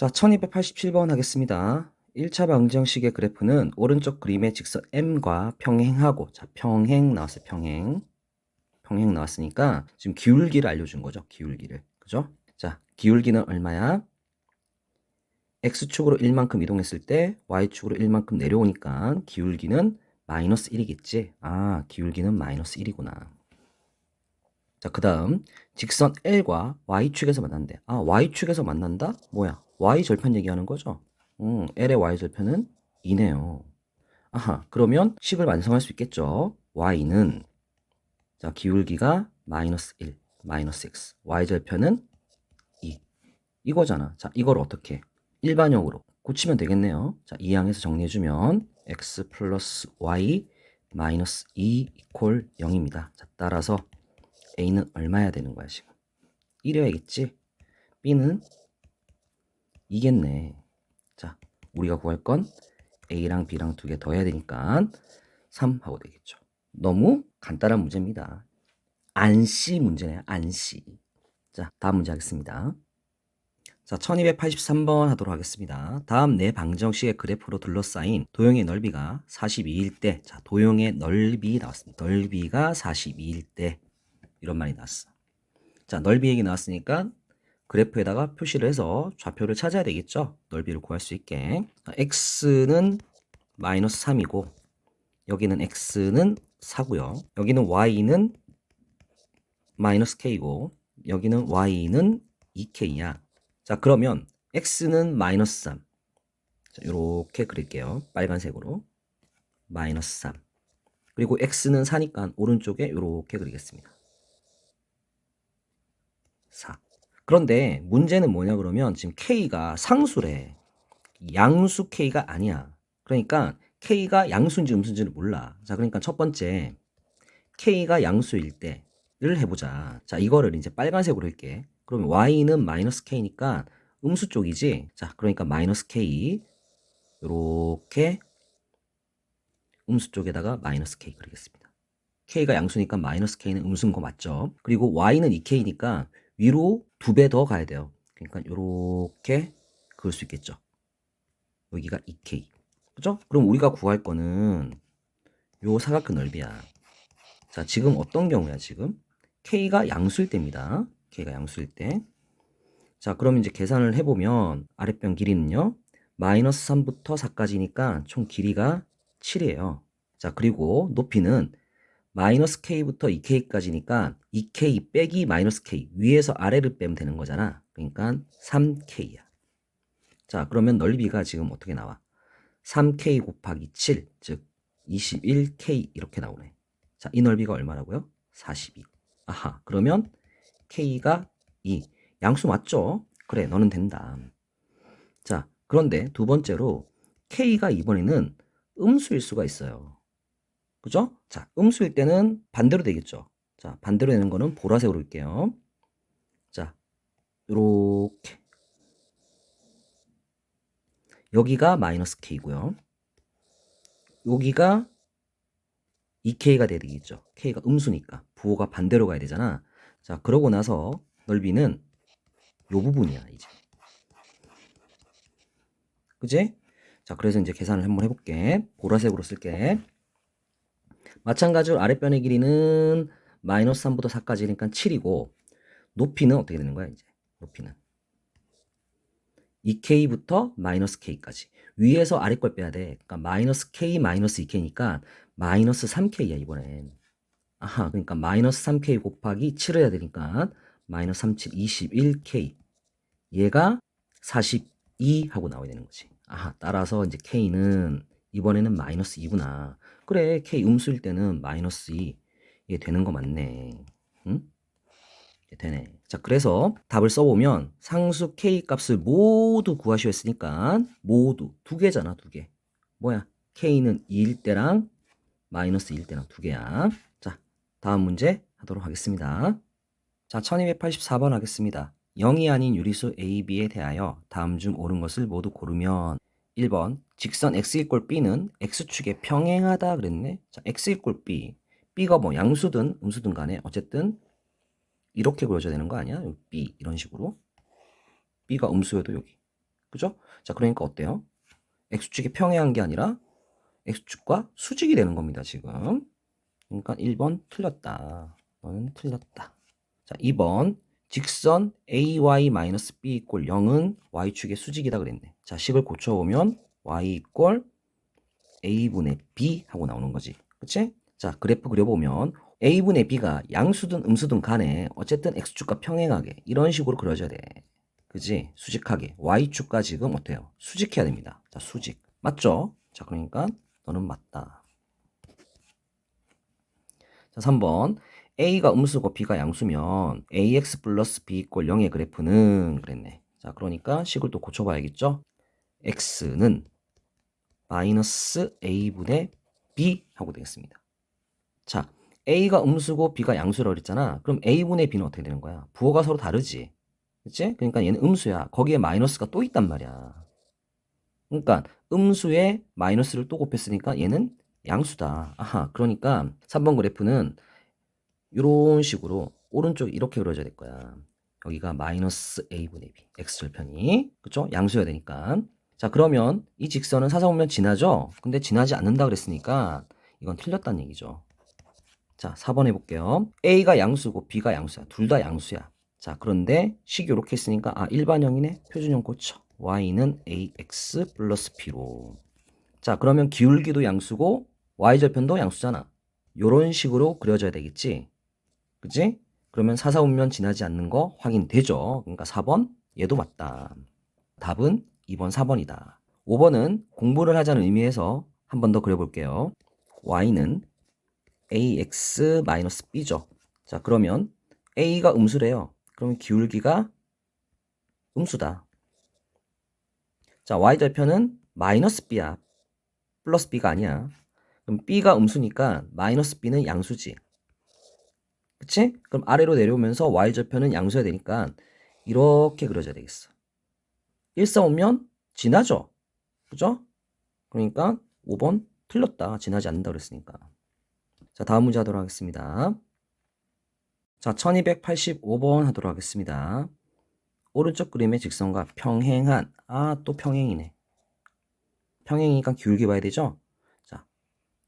자, 1287번 하겠습니다. 1차 방정식의 그래프는 오른쪽 그림의 직선 M과 평행하고, 자, 평행 나왔어요. 평행 나왔으니까 지금 기울기를 알려준 거죠. 기울기를. 그죠? 자, 기울기는 얼마야? X축으로 1만큼 이동했을 때 Y축으로 1만큼 내려오니까 기울기는 마이너스 1이겠지? 아, 기울기는 마이너스 1이구나. 자, 그 다음 직선 L과 Y축에서 만난대. 아, Y축에서 만난다? 뭐야? Y절편 얘기하는 거죠? L의 Y절편은 2네요. 아하, 그러면 식을 완성할 수 있겠죠? Y는, 자, 기울기가 마이너스 1, 마이너스 X. Y절편은 2. 이거잖아. 자, 이걸 어떻게? 일반형으로 고치면 되겠네요. 자, 이 항에서 정리해주면 X 플러스 Y 마이너스 2 이퀄 0입니다. 자, 따라서 A는 얼마야 되는 거야, 지금? 1이어야겠지? B는 2겠네. 자, 우리가 구할 건 A랑 B랑 두 개 더 해야 되니까 3 하고 되겠죠. 너무 간단한 문제입니다. 안시 문제네요. 안시. 자, 다음 문제 하겠습니다. 자, 1283번 하도록 하겠습니다. 다음 네 방정식의 그래프로 둘러싸인 도형의 넓이가 42일 때, 자, 도형의 넓이 나왔습니다. 넓이가 42일 때, 이런 말이 나왔어. 자, 넓이 얘기 나왔으니까 그래프에다가 표시를 해서 좌표를 찾아야 되겠죠? 넓이를 구할 수 있게. x는 마이너스 3이고, 여기는 x는 4고요. 여기는 y는 마이너스 k고, 여기는 y는 2k야. 자, 그러면 x는 마이너스 3. 자, 이렇게 그릴게요. 빨간색으로. 마이너스 3. 그리고 x는 4니까 오른쪽에 이렇게 그리겠습니다. 4. 그런데 문제는 뭐냐 그러면 지금 k가 상수래. 양수 k가 아니야. 그러니까 k가 양수인지 음수인지를 몰라. 자, 그러니까 첫 번째 k가 양수일 때를 해보자. 자, 이거를 이제 빨간색으로 할게. 그러면 y는 마이너스 k니까 음수 쪽이지. 자, 그러니까 마이너스 k 요렇게 음수 쪽에다가 마이너스 k 그리겠습니다. k가 양수니까 마이너스 k는 음수인 거 맞죠? 그리고 y는 2k니까 위로 2배 더 가야 돼요. 그러니까 요렇게 그을 수 있겠죠. 여기가 2k. 그죠? 그럼 우리가 구할 거는 요 사각형 넓이야. 자, 지금 어떤 경우야, 지금? k가 양수일 때입니다. k가 양수일 때. 자, 그럼 이제 계산을 해보면 아랫변 길이는요. 마이너스 3부터 4까지니까 총 길이가 7이에요. 자, 그리고 높이는 마이너스 k부터 2k까지니까 2k 빼기 마이너스 k 위에서 아래를 빼면 되는 거잖아. 그러니까 3k야. 자, 그러면 넓이가 지금 어떻게 나와? 3k 곱하기 7, 즉 21k 이렇게 나오네. 자, 이 넓이가 얼마라고요? 42. 아하, 그러면 k가 2. 양수 맞죠? 그래, 너는 된다. 자, 그런데 두 번째로 k가 이번에는 음수일 수가 있어요. 그죠? 자, 음수일 때는 반대로 되겠죠. 자, 반대로 되는 거는 보라색으로 할게요. 자, 요렇게. 여기가 마이너스 k고요. 여기가 2k가 돼야 되겠죠. k가 음수니까. 부호가 반대로 가야 되잖아. 자, 그러고 나서 넓이는 요 부분이야, 이제. 그지? 자, 그래서 이제 계산을 한번 해볼게. 보라색으로 쓸게. 마찬가지로 아랫변의 길이는 마이너스 3부터 4까지니까 7이고, 높이는 어떻게 되는 거야, 이제? 높이는 2k부터 마이너스 k까지. 위에서 아래 걸 빼야 돼. 그러니까 마이너스 k 마이너스 2k니까 마이너스 3k야, 이번엔. 아하, 그러니까 마이너스 3k 곱하기 7을 해야 되니까 마이너스 37, 21k. 얘가 42 하고 나와야 되는 거지. 아하, 따라서 이제 k는 이번에는 마이너스 2구나. 그래, k 음수일 때는 마이너스 2. 이게 되는 거 맞네. 응? 되네. 자, 그래서 답을 써보면 상수 k 값을 모두 구하시오 했으니까 모두 두 개잖아, 두 개. 뭐야? k는 2일 때랑 마이너스 1일 때랑 두 개야. 자, 다음 문제 하도록 하겠습니다. 자, 1284번 하겠습니다. 0이 아닌 유리수 A, B에 대하여 다음 중 옳은 것을 모두 고르면 1번 직선 x 이꼴 b는 x축에 평행하다 그랬네. 자, x 이꼴 b. b가 뭐 양수든 음수든 간에 어쨌든 이렇게 그려져야 되는 거 아니야? 여기 B 이런 식으로. B가 음수여도 여기. 그죠? 자, 그러니까 어때요? x축이 평행한 게 아니라 x축과 수직이 되는 겁니다, 지금. 그러니까 1번 틀렸다. 너는 틀렸다. 자, 2번 직선 ay-b 이꼴 0은 y축의 수직이다 그랬네. 자, 식을 고쳐보면 y 이꼴 a분의 b 하고 나오는 거지. 그치? 자, 그래프 그려보면 a분의 b가 양수든 음수든 간에 어쨌든 x축과 평행하게 이런 식으로 그려져야 돼. 그지? 수직하게. y축과 지금 어때요? 수직해야 됩니다. 자, 수직. 맞죠? 자, 그러니까 너는 맞다. 자, 3번. a가 음수고 b가 양수면 ax 플러스 b 이꼴 0의 그래프는 그랬네. 자, 그러니까 식을 또 고쳐봐야겠죠? x는 마이너스 a분의 b 하고 되겠습니다. 자, a가 음수고 b가 양수라고 그랬잖아. 그럼 a분의 b는 어떻게 되는 거야? 부호가 서로 다르지. 그치? 그러니까 얘는 음수야. 거기에 마이너스가 또 있단 말이야. 그러니까 음수에 마이너스를 또 곱했으니까 얘는 양수다. 아하, 그러니까 3번 그래프는 이런 식으로 오른쪽 이렇게 그려져야 될 거야. 여기가 마이너스 a분의 b, x절편이. 그쵸? 양수여야 되니까. 자, 그러면 이 직선은 사사보면 지나죠? 근데 지나지 않는다 그랬으니까 이건 틀렸다는 얘기죠. 자, 4번 해볼게요. a가 양수고 b가 양수야. 둘 다 양수야. 자, 그런데 식이 이렇게 있으니까 일반형이네. 표준형 고쳐. y는 ax 플러스 b로. 자, 그러면 기울기도 양수고 y절편도 양수잖아. 요런 식으로 그려져야 되겠지? 그치? 그러면 사사분면 지나지 않는 거 확인되죠? 그러니까 4번 얘도 맞다. 답은 2번 4번이다. 5번은 공부를 하자는 의미에서 한 번 더 그려볼게요. y는 ax-b죠. 자, 그러면 a가 음수래요. 그러면 기울기가 음수다. 자, y절편은 마이너스 b야. 플러스 b가 아니야. 그럼 b가 음수니까 마이너스 b는 양수지. 그치? 그럼 아래로 내려오면서 y절편은 양수해야 되니까 이렇게 그려져야 되겠어. 일사오면 지나죠? 그죠? 그러니까 5번 틀렸다. 지나지 않는다 그랬으니까. 자, 다음 문제 하도록 하겠습니다. 자, 1285번 하도록 하겠습니다. 오른쪽 그림의 직선과 평행한, 또 평행이네. 평행이니까 기울기 봐야 되죠? 자,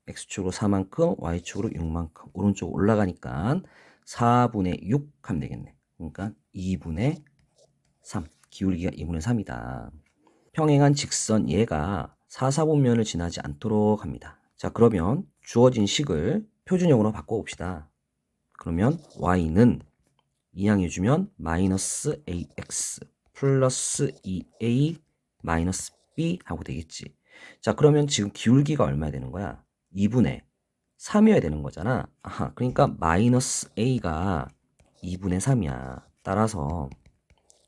x축으로 4만큼, y축으로 6만큼. 오른쪽 올라가니까 4분의 6 하면 되겠네. 그러니까 2분의 3. 기울기가 2분의 3이다. 평행한 직선 얘가 사사분면을 지나지 않도록 합니다. 자, 그러면 주어진 식을 표준형으로 바꿔봅시다. 그러면 y는 이항해주면 마이너스 ax 플러스 2a 마이너스 b 하고 되겠지. 자, 그러면 지금 기울기가 얼마야 되는 거야? 2분의 3이어야 되는 거잖아. 아하, 그러니까 마이너스 a가 2분의 3이야. 따라서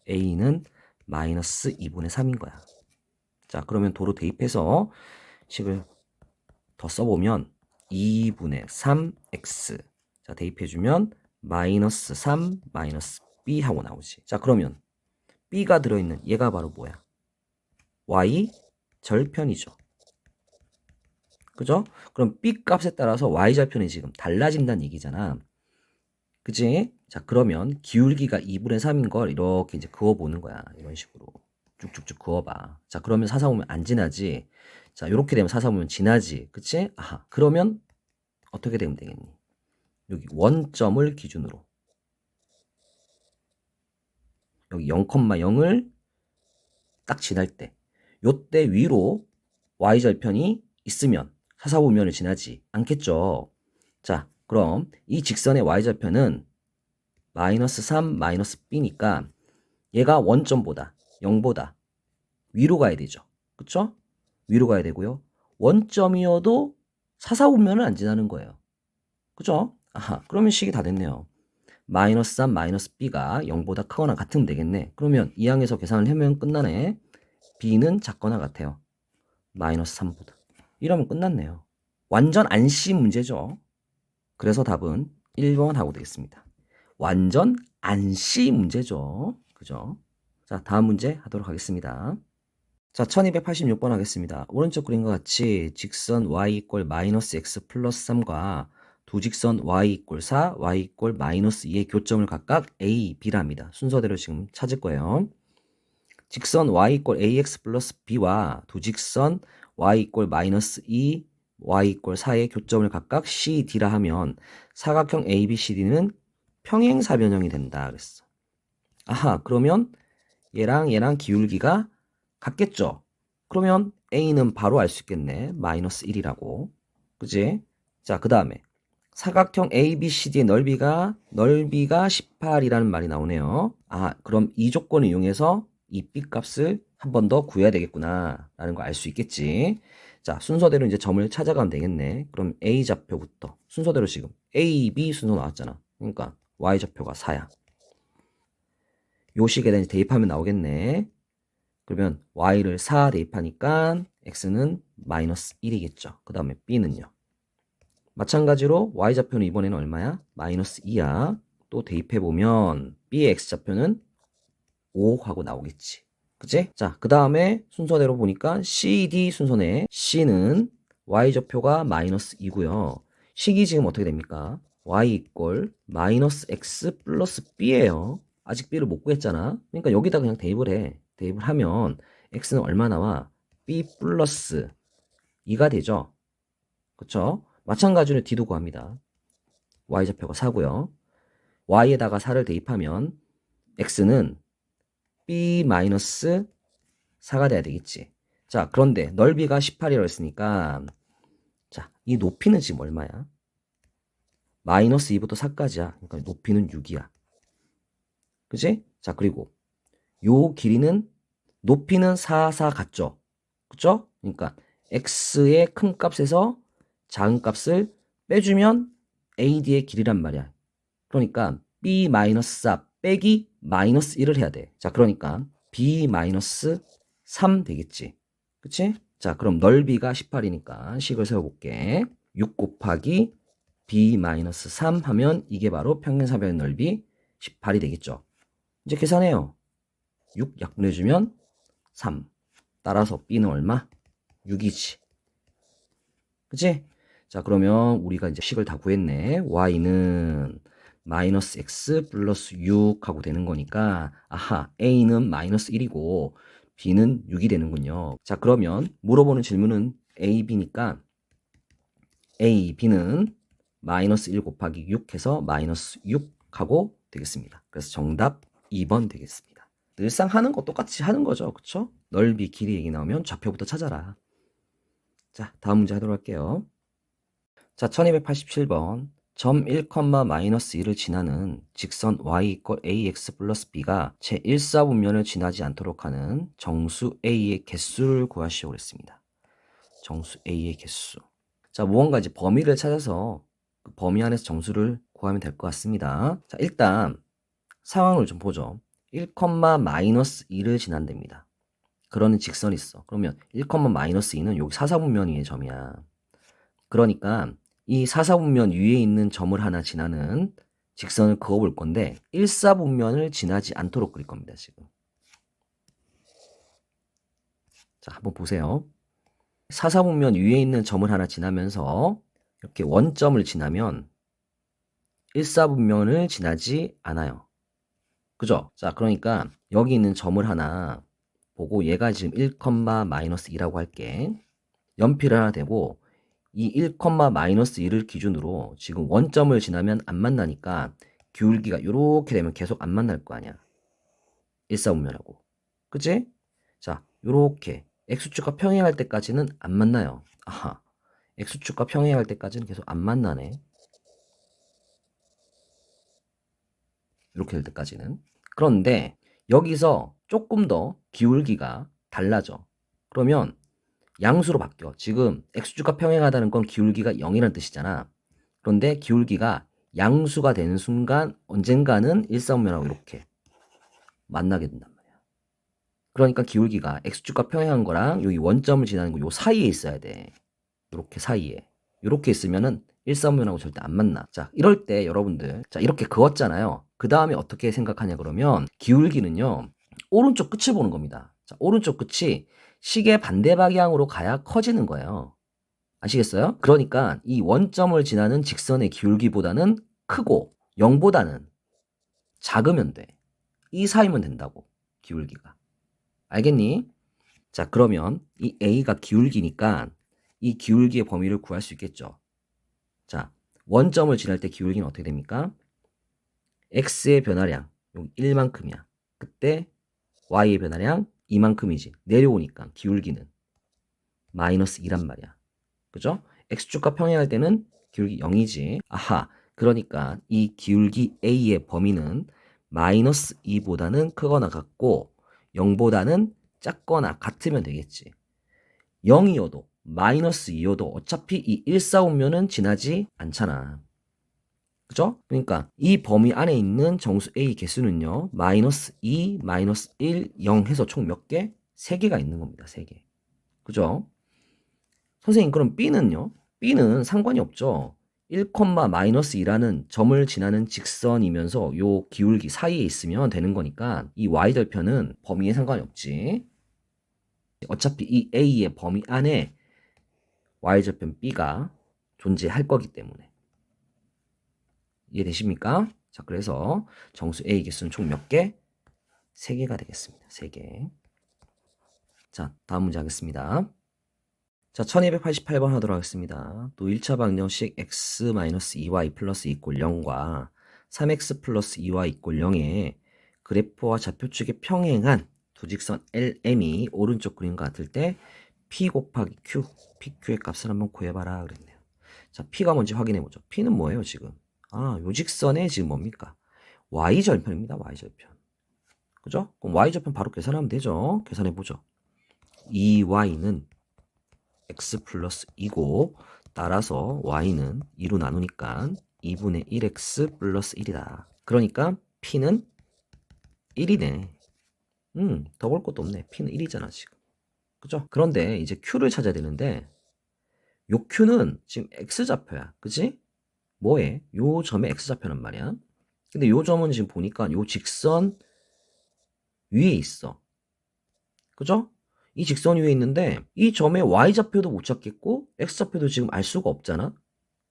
a는 마이너스 2분의 3인 거야. 자, 그러면 도로 대입해서 식을 더 써보면 2분의 3x. 자, 대입해주면 마이너스 3 마이너스 b 하고 나오지. 자, 그러면 b가 들어있는 얘가 바로 뭐야? y 절편이죠. 그죠? 그럼 b 값에 따라서 y 절편이 지금 달라진다는 얘기잖아. 그치? 자, 그러면 기울기가 2분의 3인 걸 이렇게 이제 그어보는 거야. 이런 식으로. 쭉쭉쭉 그어봐. 자, 그러면 사사보면 안 지나지. 자, 이렇게 되면 사사보면 지나지. 그치? 아하. 그러면 어떻게 되면 되겠니? 여기 원점을 기준으로. 여기 0,0을 딱 지날 때. 요때 위로 y절편이 있으면 사사보면을 지나지 않겠죠. 자, 그럼 이 직선의 y절편은 마이너스 3 마이너스 b니까 얘가 원점보다 0보다 위로 가야 되죠. 그쵸? 위로 가야 되고요. 원점이어도 사사분면을 안 지나는 거예요. 그죠? 아하, 그러면 식이 다 됐네요. 마이너스 3 마이너스 b가 0보다 크거나 같으면 되겠네. 그러면 이 항에서 계산을 하면 끝나네. b는 작거나 같아요. 마이너스 3보다. 이러면 끝났네요. 완전 안씨 문제죠. 그래서 답은 1번 하고 되겠습니다. 완전 안씨 문제죠. 그죠? 자, 다음 문제 하도록 하겠습니다. 자, 1286번 하겠습니다. 오른쪽 그림과 같이 직선 y 이꼴 마이너스 x 플러스 3과 두 직선 y 이꼴 4, y 이꼴 마이너스 2의 교점을 각각 a, b랍니다. 순서대로 지금 찾을 거예요. 직선 y 이꼴 ax 플러스 b와 두 직선 y 이꼴 마이너스 2, y 이꼴 4의 교점을 각각 C, D라 하면 사각형 ABCD는 평행사변형이 된다 그랬어. 아하, 그러면 얘랑 얘랑 기울기가 같겠죠? 그러면 A는 바로 알 수 있겠네. 마이너스 1이라고. 그지? 자, 그 다음에 사각형 ABCD의 넓이가 18이라는 말이 나오네요. 아, 그럼 이 조건을 이용해서 이 B 값을 한 번 더 구해야 되겠구나 라는 거 알 수 있겠지. 자, 순서대로 이제 점을 찾아가면 되겠네. 그럼 A 좌표부터 순서대로 지금 A, B 순서 나왔잖아. 그러니까 Y 좌표가 4야. 요 식에다 이제 대입하면 나오겠네. 그러면 Y를 4 대입하니까 X는 마이너스 1이겠죠. 그 다음에 B는요. 마찬가지로 Y좌표는 이번에는 얼마야? 마이너스 2야. 또 대입해보면 B의 X좌표는 5 하고 나오겠지. 그치? 자, 그 다음에 순서대로 보니까 CD 순서네. C는 Y좌표가 마이너스 2고요. 식이 지금 어떻게 됩니까? Y 이꼴 마이너스 X 플러스 B예요. 아직 B를 못 구했잖아. 그러니까 여기다 그냥 대입을 해. 대입을 하면 X는 얼마 나와? B 플러스 2가 되죠. 그쵸? 마찬가지로 D도 구합니다. Y좌표가 4고요. Y에다가 4를 대입하면 X는 B-4가 돼야 되겠지. 자, 그런데 넓이가 18이라고 했으니까 자, 이 높이는 지금 얼마야? 마이너스 2부터 4까지야. 그러니까 높이는 6이야. 그치? 자, 그리고 요 길이는 높이는 4, 4 같죠? 그쵸? 그러니까 x의 큰 값에서 작은 값을 빼주면 AD의 길이란 말이야. 그러니까 B-4 빼기 마이너스 1을 해야 돼. 자, 그러니까 B-3 되겠지. 그치? 자, 그럼 넓이가 18이니까 식을 세워볼게. 6 곱하기 B-3 하면 이게 바로 평행사변 넓이 18이 되겠죠. 이제 계산해요. 6 약분해주면 3. 따라서 B는 얼마? 6이지. 그치? 자, 그러면 우리가 이제 식을 다 구했네. Y는 마이너스 X 플러스 6 하고 되는 거니까, 아하, A는 마이너스 1이고, B는 6이 되는군요. 자, 그러면 물어보는 질문은 A, B니까, A, B는 마이너스 1 곱하기 6 해서 마이너스 6 하고 되겠습니다. 그래서 정답 2번 되겠습니다. 늘상 하는 거 똑같이 하는 거죠. 그쵸? 넓이, 길이 얘기 나오면 좌표부터 찾아라. 자, 다음 문제 하도록 할게요. 자, 1287번. 점 1, 마이너스 1을 지나는 직선 y 이퀄 ax 플러스 b가 제1사분면을 지나지 않도록 하는 정수 a의 개수를 구하시오 그랬습니다. 정수 a의 개수. 자, 무언가 이제 범위를 찾아서 그 범위 안에서 정수를 구하면 될 것 같습니다. 자, 일단 상황을 좀 보죠. 1, 마이너스 2를 지난답니다. 그러는 직선이 있어. 그러면 1, 마이너스 2는 여기 사사분면 위의 점이야. 그러니까 이 사사분면 위에 있는 점을 하나 지나는 직선을 그어볼 건데 1사분면을 지나지 않도록 그릴 겁니다. 지금. 자, 한번 보세요. 사사분면 위에 있는 점을 하나 지나면서 이렇게 원점을 지나면 1사분면을 지나지 않아요. 그죠? 자, 그러니까 여기 있는 점을 하나 보고 얘가 지금 1, 마이너스 2라고 할게. 연필을 하나 대고 이 1, 마이너스 2를 기준으로 지금 원점을 지나면 안 만나니까 기울기가 이렇게 되면 계속 안 만날 거 아니야. 일사분면하고. 그치? 자, 요렇게 X축과 평행할 때까지는 안 만나요. 아하. X축과 평행할 때까지는 계속 안 만나네. 이렇게 될 때까지는. 그런데 여기서 조금 더 기울기가 달라져. 그러면 양수로 바뀌어. 지금 X축과 평행하다는 건 기울기가 0이라는 뜻이잖아. 그런데 기울기가 양수가 되는 순간 언젠가는 일사분면하고 이렇게 만나게 된단 말이야. 그러니까 기울기가 X축과 평행한 거랑 여기 원점을 지나는 거 요 사이에 있어야 돼. 이렇게 사이에. 이렇게 있으면은 일사분면하고 절대 안 만나. 자, 이럴 때 여러분들, 자, 이렇게 그었잖아요. 그 다음에 어떻게 생각하냐 그러면 기울기는요, 오른쪽 끝을 보는 겁니다. 자, 오른쪽 끝이 시계 반대 방향으로 가야 커지는 거예요. 아시겠어요? 그러니까 이 원점을 지나는 직선의 기울기보다는 크고 0보다는 작으면 돼. 이 사이면 된다고, 기울기가. 알겠니? 자, 그러면 이 A가 기울기니까 이 기울기의 범위를 구할 수 있겠죠. 자, 원점을 지날 때 기울기는 어떻게 됩니까? X의 변화량, 여기 1만큼이야. 그때 Y의 변화량 2만큼이지. 내려오니까 기울기는 마이너스 2란 말이야. 그죠? X축과 평행할 때는 기울기 0이지. 아하, 그러니까 이 기울기 A의 범위는 마이너스 2보다는 크거나 같고 0보다는 작거나 같으면 되겠지. 0이어도 마이너스 2여도 어차피 이 1사오면은 지나지 않잖아. 그죠? 그러니까 이 범위 안에 있는 정수 A 개수는요. 마이너스 2, 마이너스 1, 0 해서 총 몇 개? 3개가 있는 겁니다. 3개. 그죠? 선생님 그럼 B는요? B는 상관이 없죠. 1, 마이너스 2라는 점을 지나는 직선이면서 요 기울기 사이에 있으면 되는 거니까 이 Y절편은 범위에 상관이 없지. 어차피 이 A의 범위 안에 Y절편 B가 존재할 거기 때문에. 이해되십니까? 자, 그래서 정수 A 개수는 총 몇 개? 3개가 되겠습니다. 3개. 자, 다음 문제 하겠습니다. 자, 1288번 하도록 하겠습니다. 또 1차 방정식 x-2y 플러스 2 꼴 0과 3x 플러스 2y 이꼴 0의 그래프와 좌표축에 평행한 두 직선 LM이 오른쪽 그림과 같을 때 P 곱하기 Q, PQ의 값을 한번 구해봐라 그랬네요. 자, P가 뭔지 확인해보죠. P는 뭐예요, 지금? 아, 요 직선에 지금 뭡니까? Y절편입니다, Y절편. 그죠? 그럼 Y절편 바로 계산하면 되죠. 계산해보죠. 2Y는 x 플러스 2고 따라서 y는 2로 나누니까 2분의 1x 플러스 1이다. 그러니까 p는 1이네. 더 볼 것도 없네. p는 1이잖아 지금. 그죠? 그런데 이제 q를 찾아야 되는데 요 q는 지금 x좌표야. 그지? 뭐해? 요 점에 x좌표란 말이야. 근데 요 점은 지금 보니까 요 직선 위에 있어. 그죠? 이 직선 위에 있는데 이 점의 y좌표도 못 찾겠고 x좌표도 지금 알 수가 없잖아.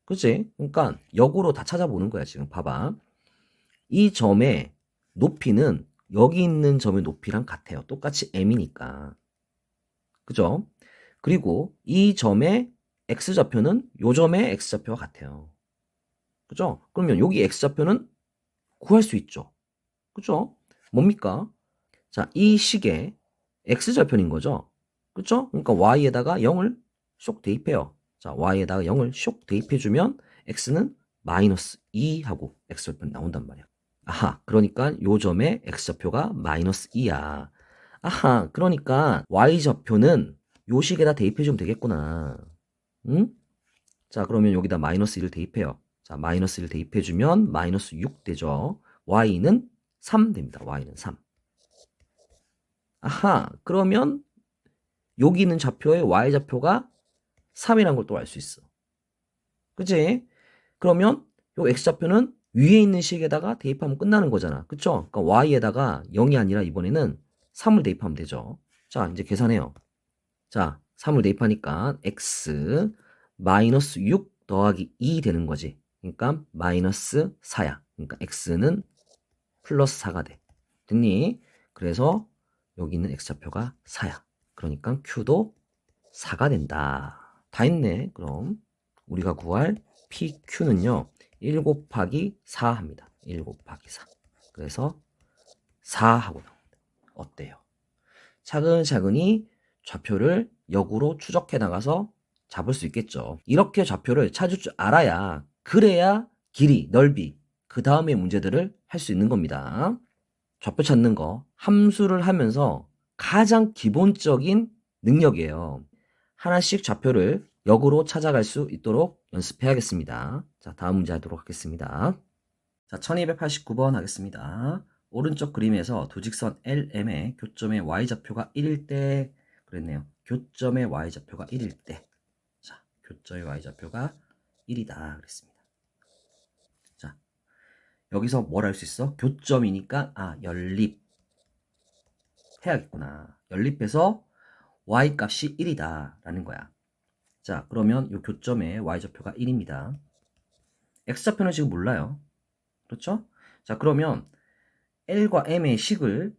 그치? 그러니까 역으로 다 찾아보는 거야 지금. 봐봐. 이 점의 높이는 여기 있는 점의 높이랑 같아요. 똑같이 m이니까. 그죠? 그리고 이 점의 x좌표는 요 점의 x좌표와 같아요. 그죠? 그러면 여기 x좌표는 구할 수 있죠. 그죠? 뭡니까? 자, 이 식의 x좌표인 거죠. 그죠? 그러니까 y에다가 0을 쇽 대입해요. 자, y에다가 0을 쇽 대입해주면 x는 마이너스 2 하고 x좌표 나온단 말이야. 아하, 그러니까 요 점의 x좌표가 마이너스 2야. 아하, 그러니까 y좌표는 요 식에다 대입해주면 되겠구나. 응? 자, 그러면 여기다 마이너스 1을 대입해요. 자, 마이너스 1을 대입해주면 마이너스 6 되죠. y는 3 됩니다. y는 3. 아하, 그러면 여기 있는 좌표의 y좌표가 3이라는 걸 또 알 수 있어. 그치? 그러면 요 x좌표는 위에 있는 식에다가 대입하면 끝나는 거잖아. 그쵸? 그러니까 y에다가 0이 아니라 이번에는 3을 대입하면 되죠. 자, 이제 계산해요. 자, 3을 대입하니까 x 마이너스 6 더하기 2 되는 거지. 그러니까 마이너스 4야. 그러니까 x는 플러스 4가 돼. 됐니? 그래서 여기 있는 x좌표가 4야. 그러니까 q도 4가 된다. 다 했네. 그럼 우리가 구할 PQ는요. 1 곱하기 4 합니다. 1 곱하기 4. 그래서 4 하고 나옵니다. 어때요? 차근차근히 좌표를 역으로 추적해 나가서 잡을 수 있겠죠. 이렇게 좌표를 찾을 줄 알아야 그래야 길이, 넓이, 그 다음에 문제들을 할 수 있는 겁니다. 좌표 찾는 거 함수를 하면서 가장 기본적인 능력이에요. 하나씩 좌표를 역으로 찾아갈 수 있도록 연습해야겠습니다. 자, 다음 문제 하도록 하겠습니다. 자, 1289번 하겠습니다. 오른쪽 그림에서 두 직선 LM의 교점의 y좌표가 1일 때 그랬네요. 교점의 y좌표가 1일 때. 자, 교점의 y좌표가 1이다 그랬습니다. 자, 여기서 뭘 할 수 있어? 교점이니까 연립 해야겠구나. 연립해서 y값이 1이다 라는 거야. 자, 그러면 이 교점의 y좌표가 1입니다. x좌표는 지금 몰라요. 그렇죠? 자, 그러면 L과 M의 식을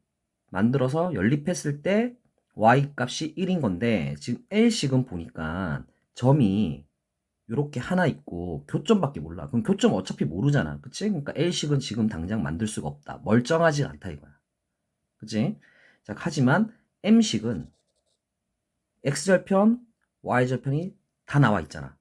만들어서 연립했을 때 y 값이 1인 건데 지금 L식은 보니까 점이 요렇게 하나 있고 교점밖에 몰라. 그럼 교점 어차피 모르잖아. 그치? 그러니까 L식은 지금 당장 만들 수가 없다. 멀쩡하지 않다 이거야. 그치? 자, 하지만 M식은 X절편, Y절편이 다 나와 있잖아.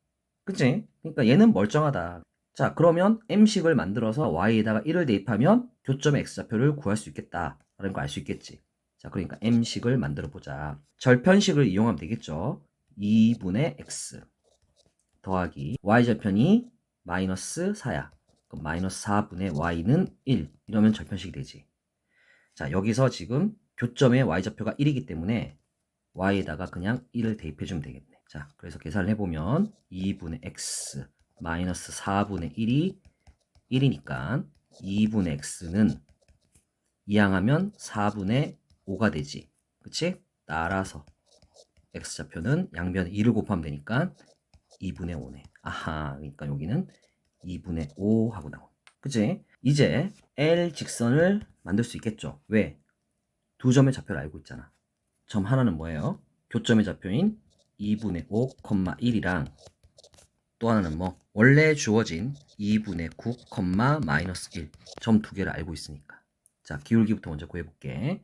그치? 그러니까 얘는 멀쩡하다. 자, 그러면 M식을 만들어서 Y에다가 1을 대입하면 교점의 X좌표를 구할 수 있겠다. 라는 거 알 수 있겠지. 자, 그러니까 M식을 만들어 보자. 절편식을 이용하면 되겠죠. 2분의 X 더하기 Y절편이 마이너스 4야. 그럼 마이너스 4분의 Y는 1. 이러면 절편식이 되지. 자, 여기서 지금 교점의 Y좌표가 1이기 때문에 Y에다가 그냥 1을 대입해주면 되겠네. 자, 그래서 계산을 해보면 2분의 X 마이너스 4분의 1이 1이니까 2분의 X는 이항하면 4분의 5가 되지. 그치? 따라서 X좌표는 양변에 2를 곱하면 되니까 2분의 5네. 아하, 그러니까 여기는 2분의 5 하고 나온. 그치? 이제 L 직선을 만들 수 있겠죠. 왜? 두 점의 좌표를 알고 있잖아. 점 하나는 뭐예요? 교점의 좌표인 2분의 5, 1이랑 또 하나는 뭐? 원래 주어진 2분의 9, 마이너스 1. 점 두 개를 알고 있으니까. 자, 기울기부터 먼저 구해볼게.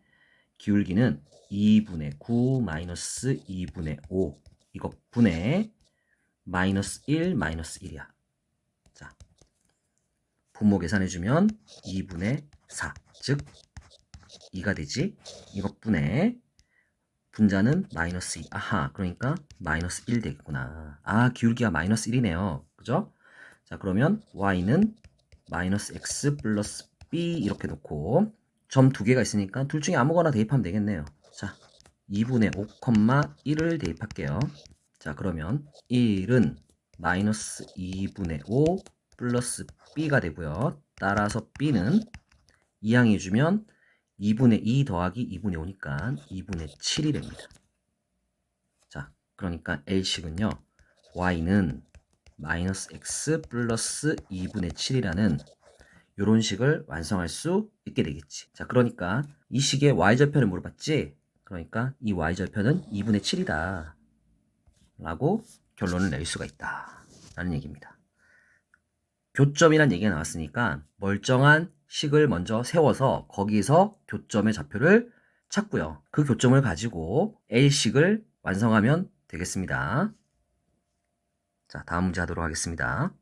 기울기는 2분의 9 마이너스 2분의 5. 이거 분의 마이너스 1, 마이너스 1이야. 자, 분모 계산해주면 2분의 4. 즉, 2가 되지. 이것분의 분자는 마이너스 2. 아하, 그러니까 마이너스 1 되겠구나. 아, 기울기가 마이너스 1이네요. 그죠? 자, 그러면 y는 마이너스 x 플러스 b 이렇게 놓고 점 두 개가 있으니까 둘 중에 아무거나 대입하면 되겠네요. 자, 2분의 5, 1을 대입할게요. 자, 그러면 1은 마이너스 2분의 5 플러스 b가 되고요. 따라서 b는 이항해주면 2분의 2 더하기 2분의 5니까 2분의 7이 됩니다. 자, 그러니까 L식은요. y는 마이너스 x 플러스 2분의 7이라는 이런 식을 완성할 수 있게 되겠지. 자, 그러니까 이 식의 y절편을 물어봤지? 그러니까 이 y절편은 2분의 7이다. 라고 결론을 낼 수가 있다. 라는 얘기입니다. 교점이란 얘기가 나왔으니까 멀쩡한 식을 먼저 세워서 거기서 교점의 좌표를 찾고요. 그 교점을 가지고 L식을 완성하면 되겠습니다. 자, 다음 문제 하도록 하겠습니다.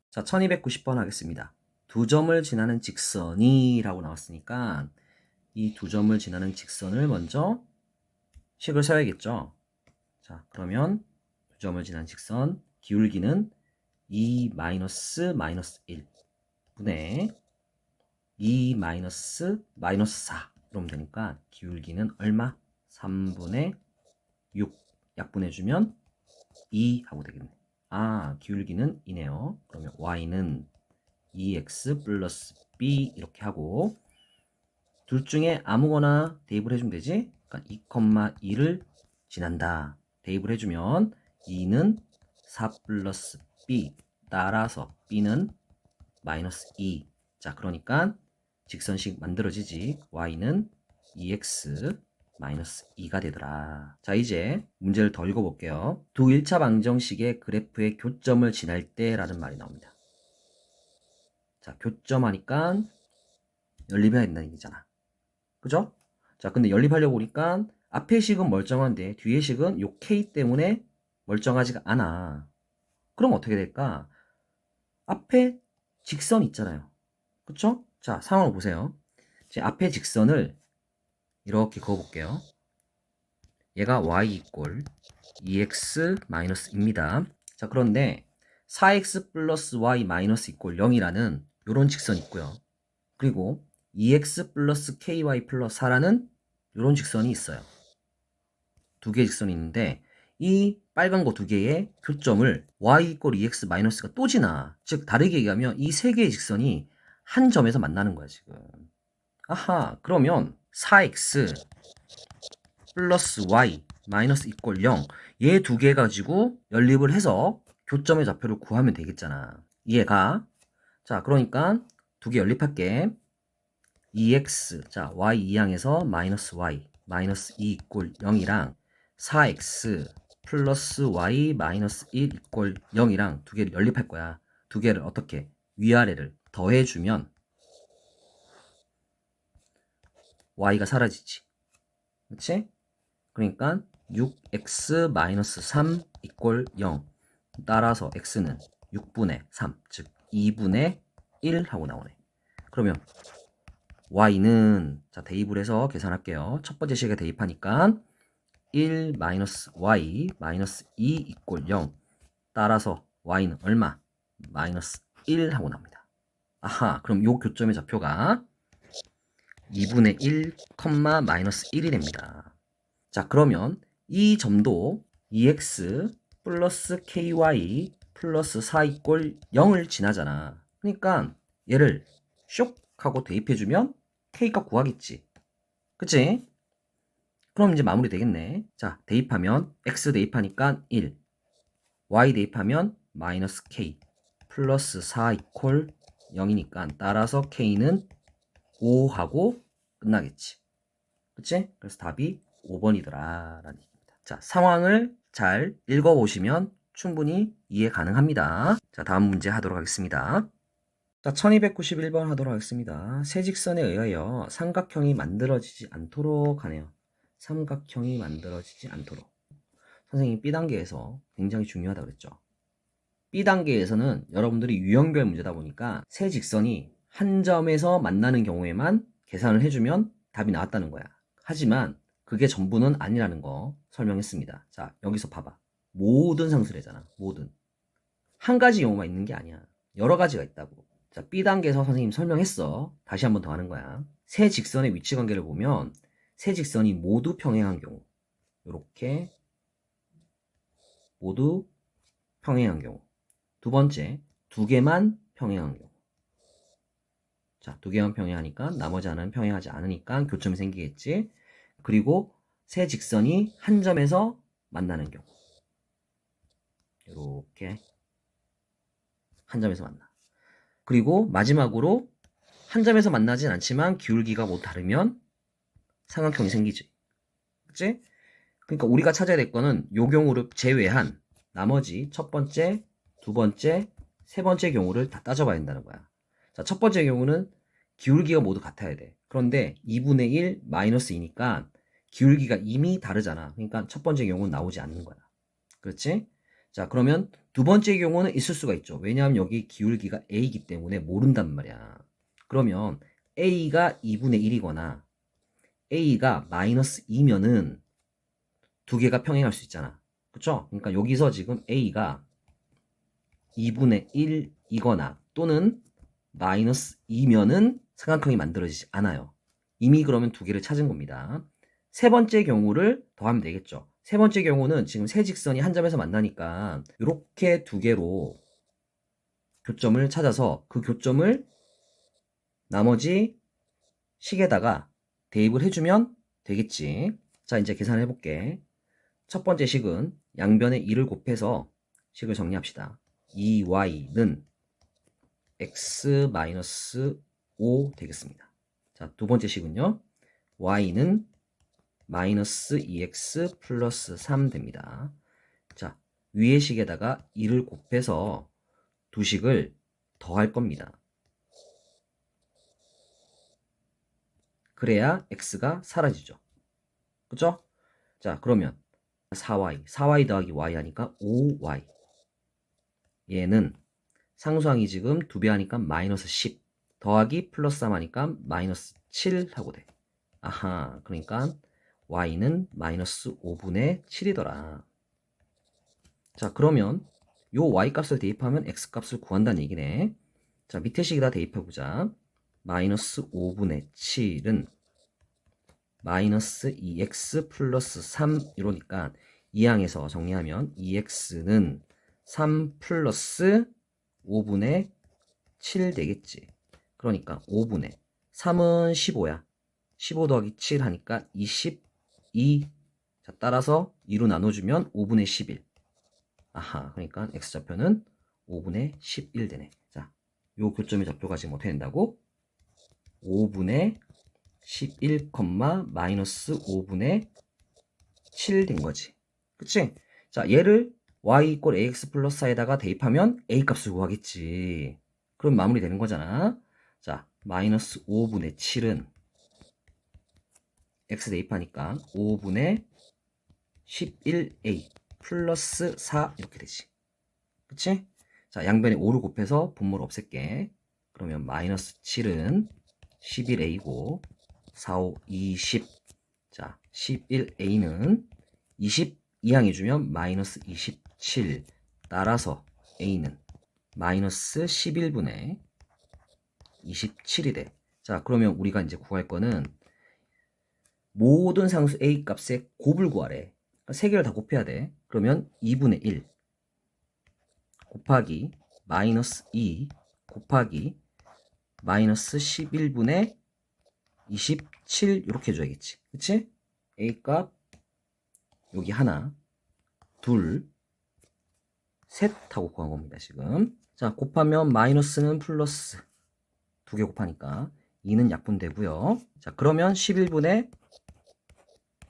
자, 1290번 하겠습니다. 두 점을 지나는 직선이 라고 나왔으니까 이 두 점을 지나는 직선을 먼저 식을 세워야겠죠. 자, 그러면 두 점을 지나는 직선 기울기는 2 마이너스 1 분의 2 마이너스 4 그러면 되니까 기울기는 얼마? 3분의 6 약분해주면 2 하고 되겠네. 아, 기울기는 2네요. 그러면 y는 2x 플러스 b 이렇게 하고 둘 중에 아무거나 대입을 해주면 되지? 그러니까 2,2를 지난다. 대입을 해주면 2는 4 플러스 b 따라서 b는 마이너스 2. 자, 그러니까 직선식 만들어지지. y는 2x 마이너스 2가 되더라. 자, 이제 문제를 더 읽어볼게요. 두 1차 방정식의 그래프의 교점을 지날 때라는 말이 나옵니다. 자, 교점하니까 연립해야 된다는 얘기잖아. 그죠? 자, 근데 연립하려고 보니까 앞의 식은 멀쩡한데 뒤의 식은 요 k 때문에 멀쩡하지가 않아. 그럼 어떻게 될까? 앞에 직선 있잖아요. 그쵸? 자, 상황을 보세요. 제 앞에 직선을 이렇게 그어볼게요. 얘가 y 이꼴 2x-입니다. 자, 그런데 4x 플러스 y 마이너스 이꼴 0이라는 요런 직선이 있고요. 그리고 2x 플러스 ky 플러스 4라는 요런 직선이 있어요. 두 개의 직선이 있는데 이 빨간 거 두 개의 교점을 y 이꼴 2x 마이너스가 또 지나. 즉 다르게 얘기하면 이 세 개의 직선이 한 점에서 만나는 거야 지금. 아하, 그러면 4x 플러스 y 마이너스 이꼴 0 얘 두 개 가지고 연립을 해서 교점의 좌표를 구하면 되겠잖아. 이해가? 자, 그러니까 두 개 연립할게. 2x, 자, y 이항에서 마이너스 y, 마이너스 2 이꼴 0이랑 4x 플러스 y 마이너스 1 이꼴 0이랑 두 개를 연립할 거야. 두 개를 어떻게? 위아래를 더해주면 y가 사라지지. 그치? 그러니까 6x 마이너스 3 이꼴 0. 따라서 x는 6분의 3, 즉 2분의 1 하고 나오네. 그러면 y는, 자, 대입을 해서 계산할게요. 첫 번째 식에 대입하니까 1 마이너스 y 마이너스 2 이꼴 0. 따라서 y는 얼마? 마이너스 1 하고 나옵니다. 아하, 그럼 요 교점의 좌표가 2분의 1, 마이너스 1이 됩니다. 자, 그러면 이 점도 2x 플러스 ky 플러스 4 이꼴 0을 지나잖아. 그러니까 얘를 쇽 하고 대입해주면 k가 구하겠지. 그치? 그럼 이제 마무리 되겠네. 자, 대입하면 x 대입하니까 1, y 대입하면 마이너스 k 플러스 4 이콜 0이니까 따라서 k는 5하고 끝나겠지. 그치? 그래서 답이 5번이더라 라는 얘기입니다. 자, 상황을 잘 읽어보시면 충분히 이해 가능합니다. 자, 다음 문제 하도록 하겠습니다. 자, 1291번 하도록 하겠습니다. 세 직선에 의하여 삼각형이 만들어지지 않도록 하네요. 삼각형이 만들어지지 않도록. 선생님이 B단계에서 굉장히 중요하다고 그랬죠. B단계에서는 여러분들이 유형별 문제다 보니까 세 직선이 한 점에서 만나는 경우에만 계산을 해주면 답이 나왔다는 거야. 하지만 그게 전부는 아니라는 거 설명했습니다. 자, 여기서 봐봐. 모든 상수래잖아. 모든. 한 가지 경우만 있는 게 아니야. 여러 가지가 있다고. 자, B단계에서 선생님 설명했어. 다시 한번 더 하는 거야. 세 직선의 위치 관계를 보면 세 직선이 모두 평행한 경우, 이렇게 모두 평행한 경우. 두 번째, 두 개만 평행한 경우. 자, 두 개만 평행하니까 나머지 하나는 평행하지 않으니까 교점이 생기겠지. 그리고 세 직선이 한 점에서 만나는 경우. 이렇게 한 점에서 만나. 그리고 마지막으로 한 점에서 만나진 않지만 기울기가 뭐 다르면 삼각형이 생기지. 그치? 그러니까 우리가 찾아야 될 거는 요 경우를 제외한 나머지 첫 번째, 두 번째, 세 번째 경우를 다 따져봐야 된다는 거야. 자, 첫 번째 경우는 기울기가 모두 같아야 돼. 그런데 2분의 1 마이너스 2니까 기울기가 이미 다르잖아. 그러니까 첫 번째 경우는 나오지 않는 거야. 그렇지? 자, 그러면 두 번째 경우는 있을 수가 있죠. 왜냐하면 여기 기울기가 a이기 때문에 모른단 말이야. 그러면 a가 2분의 1이거나 a가 마이너스 2면은 두 개가 평행할 수 있잖아. 그쵸? 그러니까 여기서 지금 a가 2분의 1이거나 또는 마이너스 2면은 삼각형이 만들어지지 않아요. 이미 그러면 두 개를 찾은 겁니다. 세 번째 경우를 더하면 되겠죠. 세 번째 경우는 지금 세 직선이 한 점에서 만나니까 이렇게 두 개로 교점을 찾아서 그 교점을 나머지 식에다가 대입을 해주면 되겠지. 자, 이제 계산해 볼게. 첫 번째 식은 양변에 2를 곱해서 식을 정리합시다. 2y는 x-5 되겠습니다. 자, 두 번째 식은요. y는 마이너스 2x 플러스 3 됩니다. 자, 위의 식에다가 2를 곱해서 두 식을 더할 겁니다. 그래야 x가 사라지죠. 그쵸? 자, 그러면 4y 더하기 y 하니까 5y. 얘는 상수항이 지금 2배 하니까 마이너스 10 더하기 플러스 3 하니까 마이너스 7 하고 돼. 아하, 그러니까 y는 마이너스 5분의 7이더라. 자, 그러면 요 y 값을 대입하면 x 값을 구한다는 얘기네. 자, 밑에 식에다 대입해보자. 마이너스 5분의 7은 마이너스 2x 플러스 3 이러니까 이항에서 정리하면 2x는 3 플러스 5분의 7 되겠지. 그러니까 5분의 3은 15야. 15 더하기 7 하니까 22. 자, 따라서 2로 나눠주면 5분의 11. 아하, 그러니까 x좌표는 5분의 11 되네. 자, 요 교점의 좌표가 지금 어떻게 된다고? 5분의 11, 마이너스 5분의 7 된 거지. 그치? 자, 얘를 y 이퀄 ax 플러스 4에다가 대입하면 a 값을 구하겠지. 그럼 마무리 되는 거잖아. 자, 마이너스 5분의 7은 x 대입하니까 5분의 11a 플러스 4 이렇게 되지. 그치? 자, 양변에 5를 곱해서 분모를 없앨게. 그러면 마이너스 7은 11a고 4, 5, 20. 자, 11a는 20 이항해주면 마이너스 27. 따라서 a는 마이너스 11분의 27이 돼. 자, 그러면 우리가 이제 구할 거는 모든 상수 a 값의 곱을 구하래. 그러니까 3개를 다 곱해야 돼. 그러면 2분의 1 곱하기 마이너스 2 곱하기 마이너스 11분의 27 이렇게 해줘야겠지. 그치? a 값 여기 하나, 둘, 셋 하고 구한 겁니다. 지금. 자, 곱하면 마이너스는 플러스 2개 곱하니까 2는 약분되고요. 자, 그러면 11분의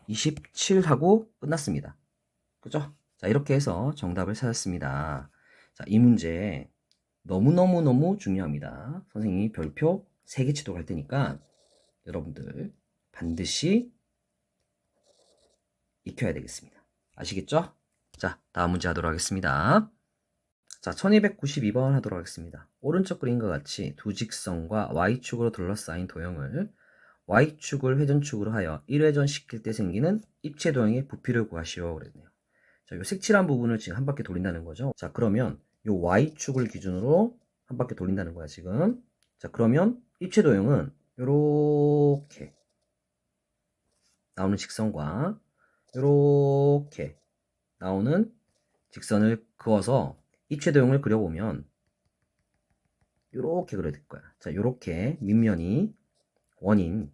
27하고 끝났습니다. 그죠? 자, 이렇게 해서 정답을 찾았습니다. 자, 이 문제 너무너무너무 중요합니다. 선생님이 별표 3개 치도록 할 테니까 여러분들 반드시 익혀야 되겠습니다. 아시겠죠? 자, 다음 문제 하도록 하겠습니다. 자, 1292번 하도록 하겠습니다. 오른쪽 그림과 같이 두 직선과 y축으로 둘러싸인 도형을 y축을 회전축으로 하여 1회전 시킬 때 생기는 입체 도형의 부피를 구하시오 그랬네요. 자, 요 색칠한 부분을 지금 한 바퀴 돌린다는 거죠. 자, 그러면 요 y축을 기준으로 한 바퀴 돌린다는 거야, 지금. 자, 그러면 입체 도형은 요렇게 나오는 직선과 요렇게 나오는 직선을 그어서 입체 도형을 그려보면 요렇게 그려야 될 거야. 자, 요렇게 밑면이 원인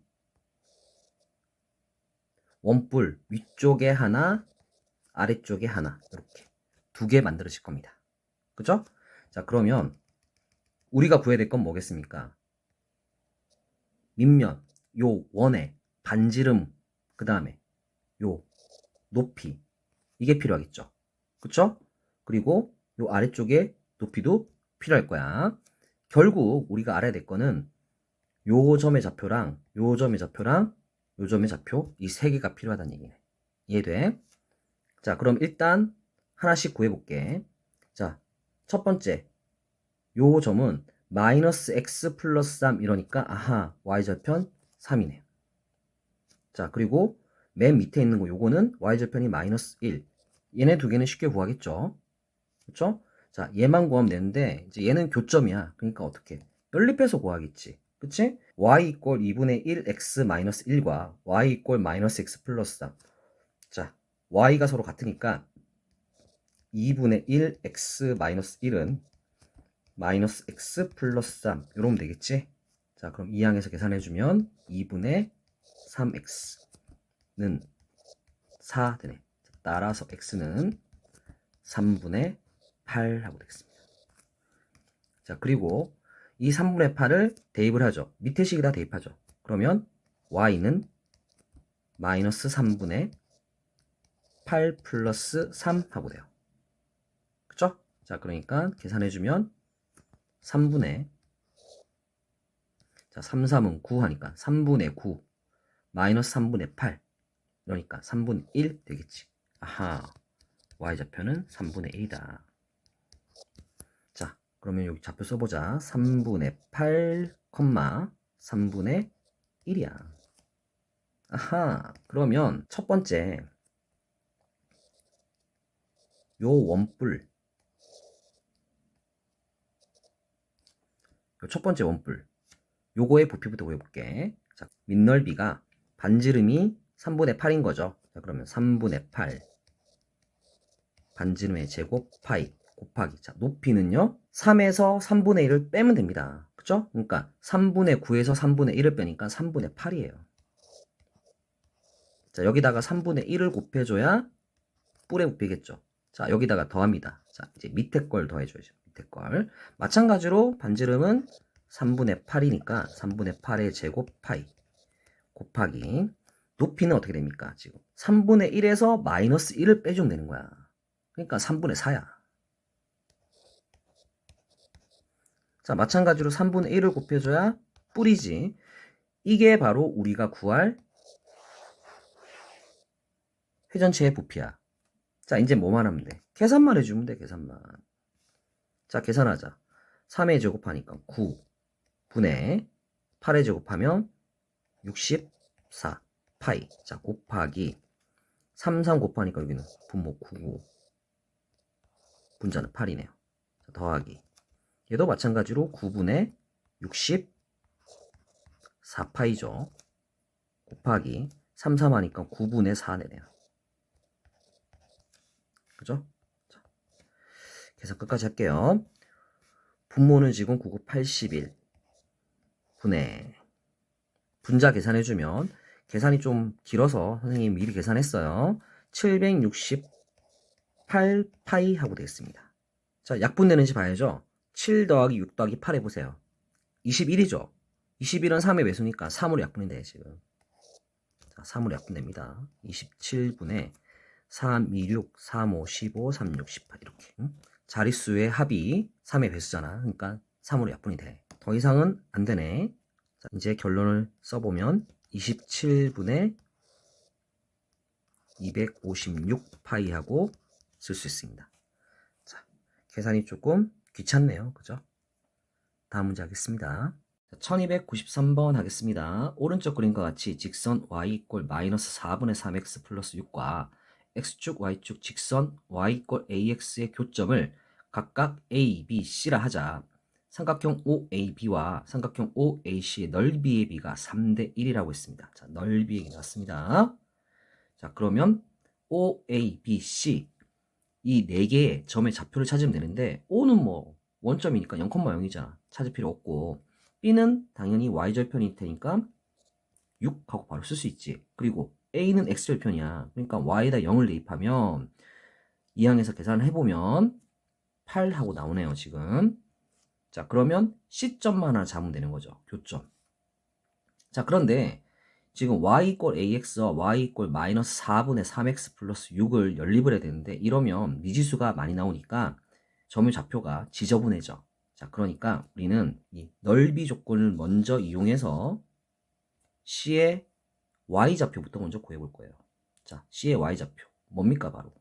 원뿔 위쪽에 하나 아래쪽에 하나 이렇게 2개 만들어질 겁니다. 그죠? 자, 그러면 우리가 구해야 될 건 뭐겠습니까? 밑면 요 원의 반지름 그 다음에 요 높이 이게 필요하겠죠. 그쵸? 그리고 요 아래쪽에 높이도 필요할 거야. 결국 우리가 알아야 될 거는 요 점의 좌표랑 요 점의 좌표랑 요 점의 좌표 이 3개가 필요하다는 얘기네. 이해돼? 자, 그럼 일단 하나씩 구해볼게. 자, 첫 번째 요 점은 마이너스 x 플러스 3 이러니까 아하 y절편 3이네요. 자, 그리고 맨 밑에 있는 거 요거는 y절편이 마이너스 1. 얘네 2개는 쉽게 구하겠죠. 그쵸? 자, 얘만 구하면 되는데 이제 얘는 교점이야. 그러니까 어떻게? 연립해서 구하겠지. 그치? y 이꼴 2분의 1 x 마이너스 1과 y 이꼴 마이너스 x 플러스 3. 자, y가 서로 같으니까 2분의 1 x 마이너스 1은 마이너스 x 플러스 3 이러면 되겠지? 자, 그럼 이 항에서 계산해주면 2분의 3x는 4 되네. 따라서 x는 3분의 8 하고 되겠습니다. 자, 그리고 이 3분의 8을 대입을 하죠. 밑에 식에다 대입하죠. 그러면 y는 마이너스 3분의 8 플러스 3 하고 돼요. 그쵸? 자, 그러니까 계산해주면 3분의 자, 3, 3은 9 하니까 3분의 9 마이너스 3분의 8 그러니까 3분의 1 되겠지. 아하, y좌표는 3분의 1이다. 자, 그러면 여기 좌표 써보자. 3분의 8, 3분의 1이야. 아하, 그러면 첫 번째 요 원뿔 요 첫 번째 원뿔 요거의 부피부터 구해볼게. 자, 밑넓이가 반지름이 3분의 8인 거죠. 자, 그러면 3분의 8 반지름의 제곱 파이 곱하기 자, 높이는요 3에서 3분의 1을 빼면 됩니다. 그쵸? 그러니까 3분의 9에서 3분의 1을 빼니까 3분의 8이에요. 자, 여기다가 3분의 1을 곱해줘야 뿔의 부피겠죠. 자, 여기다가 더합니다. 자, 이제 밑에 걸 더해줘야죠. 밑에 걸. 마찬가지로 반지름은 3분의 8이니까 3분의 8의 제곱 파이 곱하기 높이는 어떻게 됩니까? 지금 3분의 1에서 마이너스 1을 빼주면 되는 거야. 그러니까 3분의 4야. 자, 마찬가지로 3분의 1을 곱해줘야 뿔이지. 이게 바로 우리가 구할 회전체의 부피야. 자, 이제 뭐만 하면 돼? 계산만 해주면 돼, 계산만. 자, 계산하자. 3의 제곱하니까 9분의 8의 제곱하면 64 파이. 자, 곱하기 3, 곱하니까 여기는 분모 99. 분자는 8이네요. 자, 더하기. 얘도 마찬가지로 9분의 64 파이죠. 곱하기 3, 하니까 9분의 4 내네요. 그죠? 자, 계산 끝까지 할게요. 분모는 지금 99, 81 분의 분자 계산해주면 계산이 좀 길어서 선생님 미리 계산했어요. 768 파이 하고 되겠습니다. 자, 약분되는지 봐야죠. 7 더하기 6 더하기 8 해보세요. 21이죠. 21은 3의 배수니까 3으로 약분이 지금. 자, 3으로 약분됩니다. 27분의 3, 2, 6, 3, 5, 15, 3, 6, 18 이렇게. 자릿수의 합이 3의 배수잖아. 그러니까 3으로 약분이 돼. 더 이상은 안 되네. 자, 이제 결론을 써보면 27분의 256 파이하고 쓸 수 있습니다. 자, 계산이 조금 귀찮네요. 그죠? 다음 문제 하겠습니다. 1293번 하겠습니다. 오른쪽 그림과 같이 직선 y 이꼴 마이너스 4분의 3x 플러스 6과 x축 y축 직선 y 이꼴 ax의 교점을 각각 a, b, c라 하자. 삼각형 OAB와 삼각형 OAC의 넓이의 비가 3대 1이라고 했습니다. 자, 넓이 얘기 나왔습니다. 자, 그러면 OABC 이 4개의 점의 좌표를 찾으면 되는데 O는 뭐 원점이니까 0,0이잖아. 찾을 필요 없고 B는 당연히 Y절편일 테니까 6하고 바로 쓸 수 있지. 그리고 A는 X절편이야. 그러니까 Y에다 0을 대입하면 이항에서 계산을 해보면 8하고 나오네요. 지금. 자, 그러면 C점만 하나 잡으면 되는 거죠. 교점. 자, 그런데 지금 y 이꼴 ax와 y 이꼴 마이너스 4분의 3x 플러스 6을 연립을 해야 되는데 이러면 미지수가 많이 나오니까 점의 좌표가 지저분해져. 자, 그러니까 우리는 이 넓이 조건을 먼저 이용해서 C의 y좌표부터 먼저 구해볼 거예요. 자, C의 y좌표 뭡니까? 바로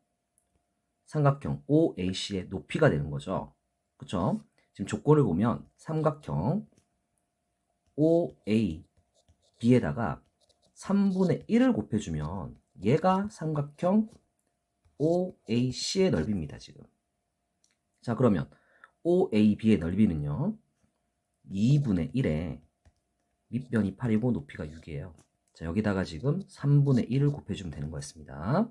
삼각형 OAC의 높이가 되는 거죠. 그쵸? 지금 조건을 보면 삼각형 OAB에다가 3분의 1을 곱해주면 얘가 삼각형 OAC의 넓이입니다. 지금. 자, 그러면 OAB의 넓이는요. 2분의 1에 밑변이 8이고 높이가 6이에요. 자, 여기다가 지금 3분의 1을 곱해주면 되는 거였습니다.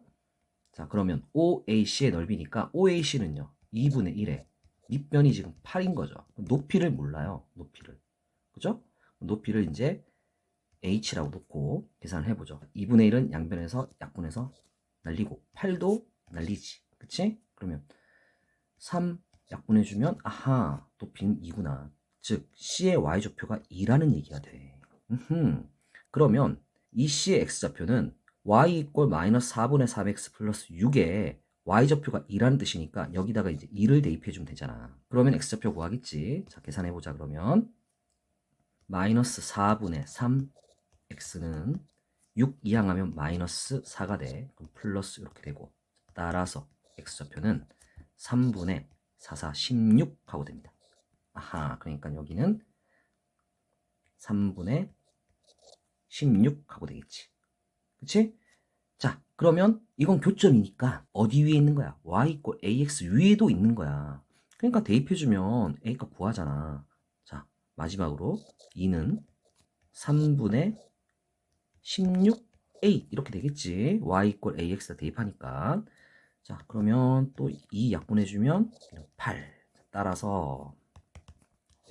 자, 그러면 OAC의 넓이니까 OAC는요. 2분의 1에 밑변이 지금 8인 거죠. 높이를 몰라요. 높이를. 그죠? 높이를 이제 h라고 놓고 계산을 해보죠. 2분의 1은 양변에서 약분해서 날리고 8도 날리지. 그치? 그러면 3 약분해주면 아하 높이는 2구나. 즉 C의 y좌표가 2라는 얘기가 돼. 그러면 이 C의 x좌표는 y 이꼴 마이너스 4분의 3x 플러스 6에 y좌표가 2라는 뜻이니까 여기다가 이제 2를 대입해주면 되잖아. 그러면 x좌표 구하겠지. 자, 계산해보자. 그러면 마이너스 4분의 3 x는 6 이항하면 마이너스 4가 돼. 그럼 플러스 이렇게 되고 따라서 x좌표는 3분의 4, 4, 16 하고 됩니다. 아하, 그러니까 여기는 3분의 16 하고 되겠지. 그치? 자, 그러면 이건 교점이니까 어디 위에 있는 거야? y 이꼴 ax 위에도 있는 거야. 그러니까 대입해주면 a가 구하잖아. 자, 마지막으로 2는 3분의 16a 이렇게 되겠지. y 이꼴 ax에다 대입하니까. 자, 그러면 또 2 약분해주면 8. 따라서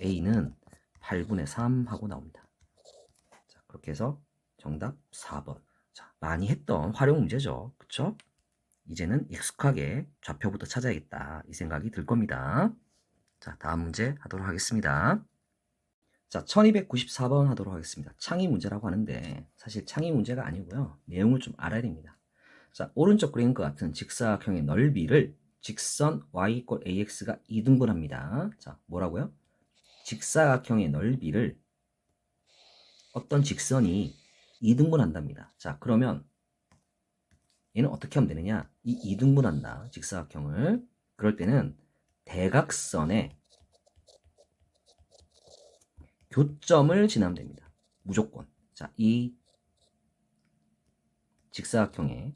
a는 8분의 3 하고 나옵니다. 자, 그렇게 해서 정답 4번. 자, 많이 했던 활용 문제죠. 그쵸? 이제는 익숙하게 좌표부터 찾아야겠다. 이 생각이 들 겁니다. 자, 다음 문제 하도록 하겠습니다. 자, 1294번 하도록 하겠습니다. 창의 문제라고 하는데 사실 창의 문제가 아니고요. 내용을 좀 알아야 됩니다. 자, 오른쪽 그림과 같은 직사각형의 넓이를 직선 y = ax가 2등분합니다. 자, 뭐라고요? 직사각형의 넓이를 어떤 직선이 2등분한답니다. 자, 그러면 얘는 어떻게 하면 되느냐? 이 2등분한다. 직사각형을. 그럴 때는 대각선의 교점을 지나면 됩니다. 무조건. 자, 이 직사각형의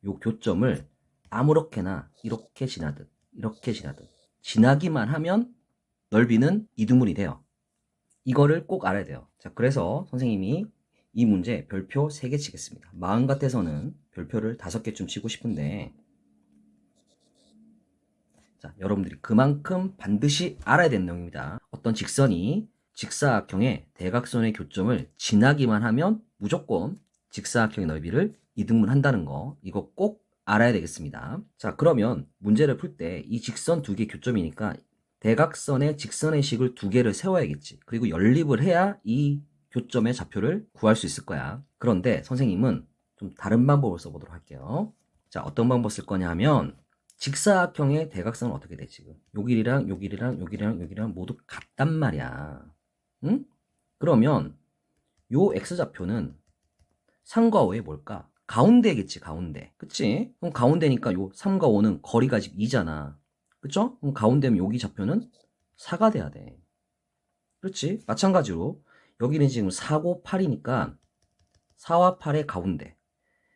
요 교점을 아무렇게나 이렇게 지나듯 이렇게 지나듯 지나기만 하면 넓이는 2등분이 돼요. 이거를 꼭 알아야 돼요. 자, 그래서 선생님이 이 문제 별표 3개 치겠습니다. 마음 같아서는 별표를 5개쯤 치고 싶은데, 자, 여러분들이 그만큼 반드시 알아야 되는 내용입니다. 어떤 직선이 직사각형의 대각선의 교점을 지나기만 하면 무조건 직사각형의 넓이를 2등분 한다는 거, 이거 꼭 알아야 되겠습니다. 자, 그러면 문제를 풀 때 이 직선 두 개 교점이니까 대각선의 직선의 식을 두 개를 세워야겠지. 그리고 연립을 해야 이 교점의 좌표를 구할 수 있을 거야. 그런데 선생님은 좀 다른 방법을 써보도록 할게요. 자, 어떤 방법 쓸 거냐 하면 직사각형의 대각선은 어떻게 돼, 지금? 요 길이랑 요 길이랑 요 길이랑 요 길이랑 모두 같단 말이야. 응? 그러면 요 x좌표는 3과 5의 뭘까? 가운데겠지, 가운데. 그치? 그럼 가운데니까 요 3과 5는 거리가 지금 2잖아. 그쵸? 그럼 가운데면 여기 좌표는 4가 돼야 돼. 그렇지? 마찬가지로 여기는 지금 4고 8이니까 4와 8의 가운데.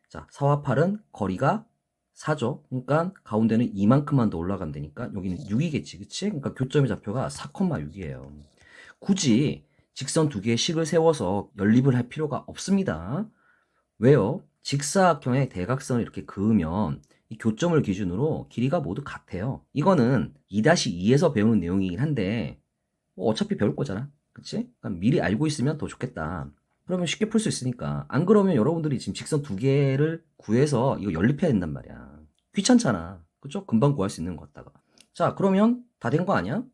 자, 4와 8은 거리가 4죠. 그러니까 가운데는 이만큼만 더 올라가면 되니까 여기는 6이겠지. 그치? 그러니까 교점의 좌표가 4,6이에요. 굳이 직선 두 개의 식을 세워서 연립을 할 필요가 없습니다. 왜요? 직사각형의 대각선을 이렇게 그으면 이 교점을 기준으로 길이가 모두 같아요. 이거는 2-2에서 배우는 내용이긴 한데 뭐 어차피 배울 거잖아. 그치? 그러니까 미리 알고 있으면 더 좋겠다. 그러면 쉽게 풀 수 있으니까. 안 그러면 여러분들이 지금 직선 두 개를 구해서 이거 연립해야 된단 말이야. 귀찮잖아. 그쵸? 금방 구할 수 있는 것 같다가. 자, 그러면 다 된 거 아니야?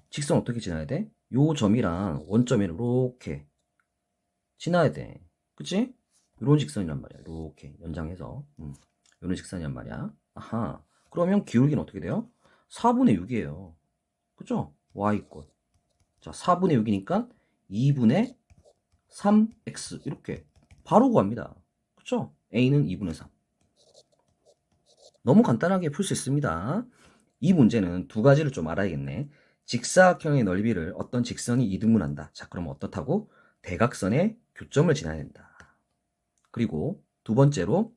직선 어떻게 지나야 돼? 요 점이랑 원점이랑 이렇게 지나야 돼. 그치? 요런 직선이란 말이야. 이렇게 연장해서. 요런 직선이란 말이야. 아하. 그러면 기울기는 어떻게 돼요? 4분의 6이에요. 그죠? y 꼴. 자, 4분의 6이니까 2분의 3x 이렇게 바로 구합니다. 그쵸? a는 2분의 3. 너무 간단하게 풀 수 있습니다. 이 문제는 두 가지를 좀 알아야겠네. 직사각형의 넓이를 어떤 직선이 2등분한다. 자, 그럼 어떻다고? 대각선의 교점을 지나야 된다. 그리고 두 번째로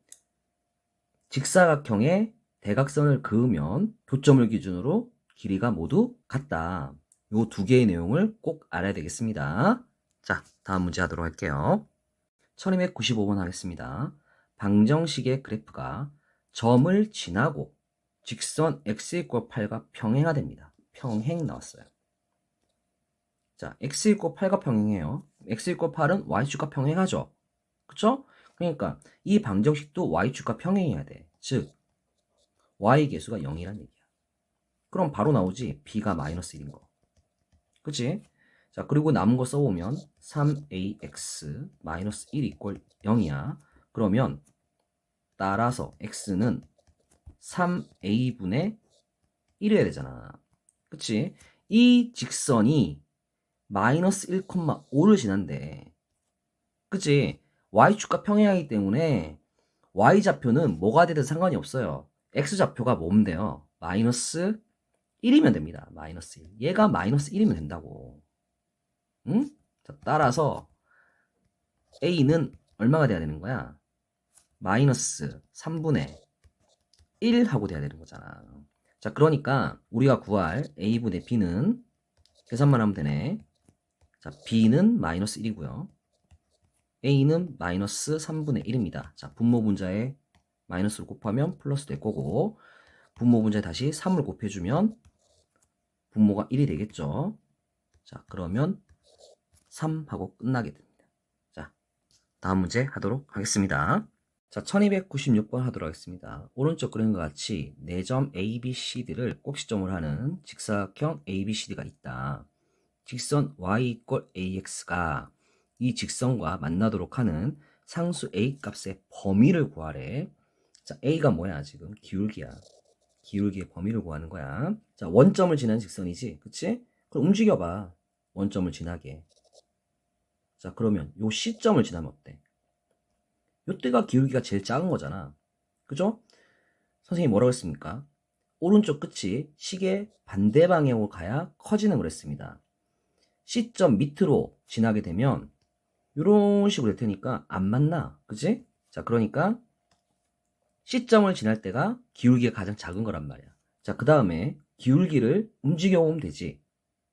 직사각형의 대각선을 그으면 교점을 기준으로 길이가 모두 같다. 요 두 개의 내용을 꼭 알아야 되겠습니다. 자, 다음 문제 하도록 할게요. 1295번 하겠습니다. 방정식의 그래프가 점을 지나고 직선 x = 8과 평행하됩니다. 평행 나왔어요. 자, x = 8과 평행해요. x = 8은 y축과 평행하죠. 그쵸? 그러니까 이 방정식도 y축과 평행해야 돼. 즉 y 계수가 0이란 얘기야. 그럼 바로 나오지 b가 -1인 거. 그치? 자, 그리고 남은 거 써보면 3ax - 1 = 0이야. 그러면 따라서 x는 3a분의 1이어야 되잖아. 그치? 이 직선이 -1,5를 지난대. 그치? y축과 평행하기 때문에 y좌표는 뭐가 되든 상관이 없어요. x좌표가 뭐면 돼요? -1이면 됩니다. -1. 얘가 -1이면 된다고. 응? 자, 따라서 a는 얼마가 돼야 되는 거야? -3분의 1 하고 돼야 되는 거잖아. 자, 그러니까 우리가 구할 a분의 b는 계산만 하면 되네. 자, b는 -1이고요. a는 -3분의 1입니다. 자, 분모 분자에 마이너스를 곱하면 플러스 될 거고, 분모 분자에 다시 3을 곱해주면 분모가 1이 되겠죠. 자, 그러면 3하고 끝나게 됩니다. 자, 다음 문제 하도록 하겠습니다. 자, 1296번 하도록 하겠습니다. 오른쪽 그림과 같이 4점 ABCD를 꼭지점을 하는 직사각형 ABCD가 있다. 직선 y = ax가 이 직선과 만나도록 하는 상수 a 값의 범위를 구하래. 자, a가 뭐야? 지금 기울기야. 기울기의 범위를 구하는 거야. 자, 원점을 지나는 직선이지, 그치? 그럼 움직여봐. 원점을 지나게. 자, 그러면 요 시점을 지나면 어때? 요때가 기울기가 제일 작은 거잖아. 그죠? 선생님이 뭐라고 했습니까? 오른쪽 끝이 시계 반대 방향으로 가야 커지는 그랬습니다. 시점 밑으로 지나게 되면 이런 식으로 될 테니까 안 만나. 그치? 자, 그러니까 시점을 지날 때가 기울기가 가장 작은 거란 말이야. 자, 그 다음에 기울기를 움직여 보면 되지.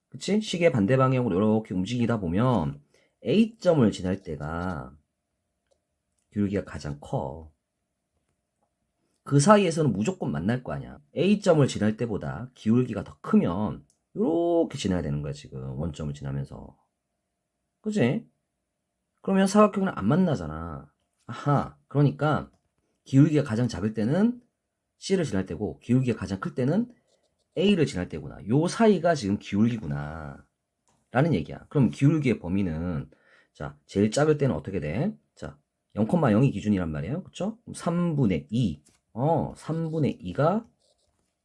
그치? 시계 반대 방향으로 이렇게 움직이다 보면 A점을 지날 때가 기울기가 가장 커. 그 사이에서는 무조건 만날 거 아니야. A점을 지날 때보다 기울기가 더 크면 이렇게 지나야 되는 거야, 지금. 원점을 지나면서. 그치? 그러면 사각형은 안 만나잖아. 아하. 그러니까 기울기가 가장 작을 때는 C를 지날 때고 기울기가 가장 클 때는 A를 지날 때구나. 요 사이가 지금 기울기구나. 라는 얘기야. 그럼 기울기의 범위는 자, 제일 작을 때는 어떻게 돼? 자, 0,0이 기준이란 말이에요. 그쵸? 그럼 3분의 2. 3분의 2가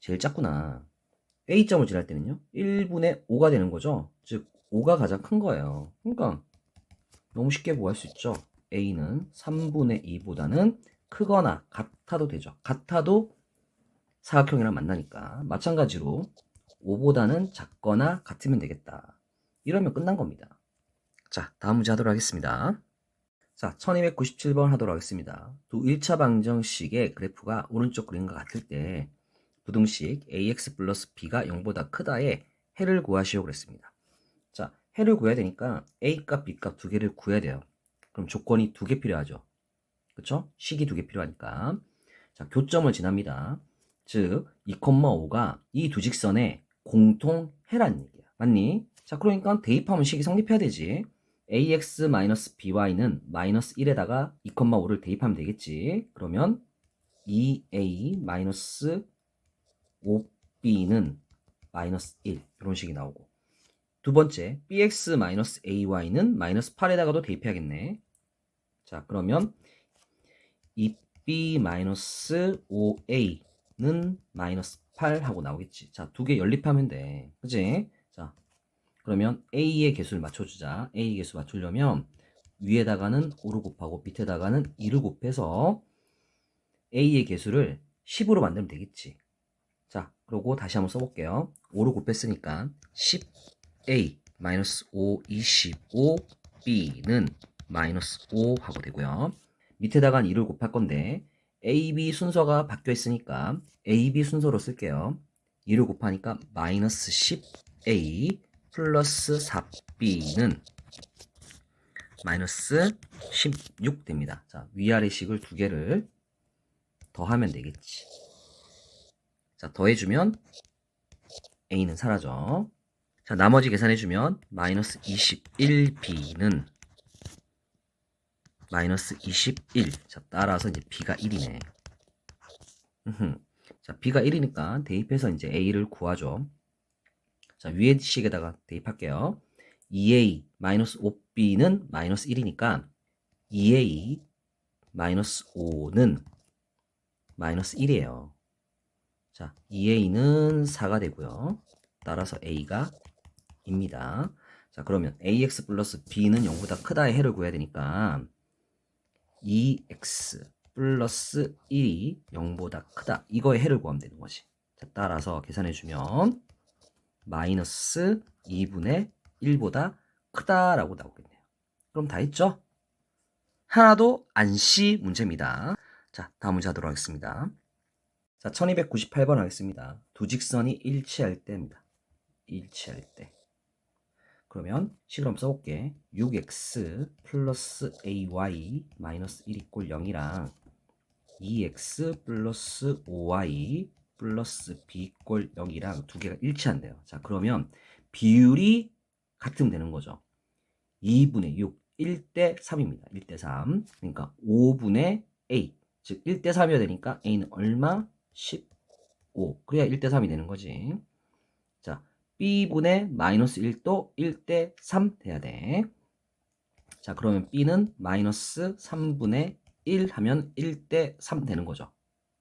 제일 작구나. A점을 지날 때는요. 1분의 5가 되는 거죠. 즉 5가 가장 큰 거예요. 그러니까 너무 쉽게 구할 수 있죠. A는 3분의 2보다는 크거나 같아도 되죠. 같아도 사각형이랑 만나니까. 마찬가지로 5보다는 작거나 같으면 되겠다. 이러면 끝난 겁니다. 자, 다음 문제 하도록 하겠습니다. 자, 1297번 하도록 하겠습니다. 두 1차 방정식의 그래프가 오른쪽 그림과 같을 때 부등식 ax 플러스 b가 0보다 크다에 해를 구하시오 그랬습니다. 자, 해를 구해야 되니까 a값, b값 두 개를 구해야 돼요. 그럼 조건이 두 개 필요하죠. 그쵸? 식이 두 개 필요하니까. 자, 교점을 지납니다. 즉, 2,5가 이 두 직선의 공통해라는 얘기야. 맞니? 자, 그러니까 대입하면 식이 성립해야 되지. ax-by는 마이너스 1에다가 2,5를 대입하면 되겠지. 그러면 2a-5b는 마이너스 1 이런 식이 나오고 두 번째 bx-ay는 마이너스 8에다가도 대입해야겠네. 자, 그러면 2b-5a는 마이너스 8 하고 나오겠지. 자, 두 개 연립하면 돼. 그치? 자, 그러면 a의 개수를 맞춰주자. a 개수 맞추려면 위에다가는 5를 곱하고 밑에다가는 2를 곱해서 a의 개수를 10으로 만들면 되겠지. 자, 그리고 다시 한번 써볼게요. 5를 곱했으니까 10a 마이너스 5, 25, b는 마이너스 5 하고 되고요. 밑에다가 2를 곱할 건데 a, b 순서가 바뀌어 있으니까 a, b 순서로 쓸게요. 2를 곱하니까 마이너스 10a 플러스 4b는 마이너스 16 됩니다. 자, 위아래 식을 두 개를 더하면 되겠지. 자, 더해주면 a는 사라져. 자, 나머지 계산해주면 마이너스 21b는 마이너스 21. 자, 따라서 이제 b가 1이네. 자, b가 1이니까 대입해서 이제 a를 구하죠. 자, 위에 식에다가 대입할게요. 2a 마이너스 5b는 마이너스 1이니까 2a 마이너스 5는 마이너스 1이에요. 자, 2a는 4가 되고요. 따라서 a가 입니다. 자, 그러면 ax 플러스 b는 0보다 크다의 해를 구해야 되니까 2x 플러스 1이 0보다 크다. 이거의 해를 구하면 되는 거지. 자, 따라서 계산해주면 마이너스 2분의 1보다 크다라고 나오겠네요. 그럼 다 했죠? 하나도 안 씨 문제입니다. 자, 다음 문제 하도록 하겠습니다. 자, 1298번 하겠습니다. 두 직선이 일치할 때입니다. 일치할 때. 그러면 식을 한번 써볼게. 6x 플러스 ay 마이너스 1 이꼴 0이랑 2x 플러스 5y 플러스 b 이꼴 0이랑 두 개가 일치한대요. 자, 그러면 비율이 같으면 되는 거죠. 2분의 6, 1대 3입니다. 1대 3. 그러니까 5분의 a. 즉 1대 3이어야 되니까 a는 얼마? 15. 그래야 1대 3이 되는 거지. 자, B분의 마이너스 1도 1대 3 돼야 돼. 자, 그러면 B는 마이너스 3분의 1 하면 1대 3 되는 거죠.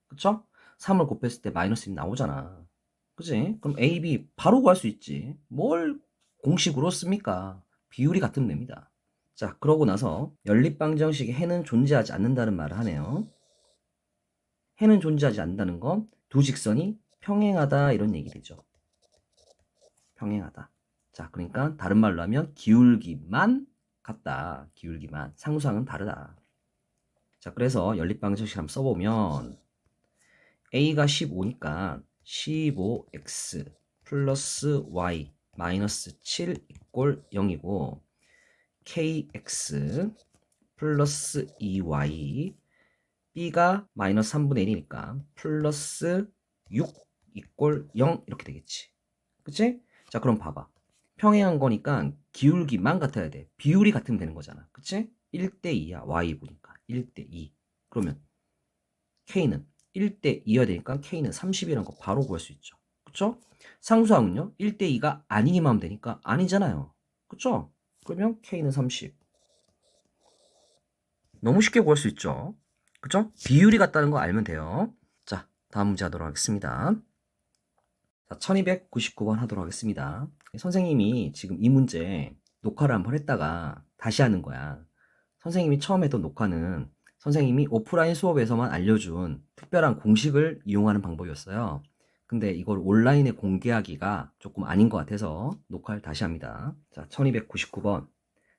그쵸? 3을 곱했을 때 마이너스 1 나오잖아. 그치? 그럼 A, B 바로 구할 수 있지. 뭘 공식으로 씁니까? 비율이 같으면 됩니다. 자, 그러고 나서 연립방정식에 해는 존재하지 않는다는 말을 하네요. 해는 존재하지 않는다는 건 두 직선이 평행하다 이런 얘기 되죠. 평행하다. 자, 그러니까 다른 말로 하면 기울기만 같다. 기울기만. 상수항은 다르다. 자, 그래서 연립방정식 한번 써보면 A가 15니까 15x 플러스 y 마이너스 7 이꼴 0이고 kx 플러스 2y b가 마이너스 3분의 1이니까 플러스 6 이꼴 0 이렇게 되겠지. 그치? 자, 그럼 봐봐. 평행한 거니까 기울기만 같아야 돼. 비율이 같으면 되는 거잖아. 그치? 1대 2야. y 보니까 1대 2. 그러면 k는 1대 2여야 되니까 k는 30이라는 거 바로 구할 수 있죠. 그쵸? 상수항은요? 1대 2가 아니기만 하면 되니까 아니잖아요. 그쵸? 그러면 k는 30. 너무 쉽게 구할 수 있죠. 그쵸? 비율이 같다는 거 알면 돼요. 자, 다음 문제 하도록 하겠습니다. 자, 1299번 하도록 하겠습니다. 선생님이 지금 이 문제 녹화를 한번 했다가 다시 하는 거야. 선생님이 처음 했던 녹화는 선생님이 오프라인 수업에서만 알려준 특별한 공식을 이용하는 방법이었어요. 근데 이걸 온라인에 공개하기가 조금 아닌 것 같아서 녹화를 다시 합니다. 자, 1299번.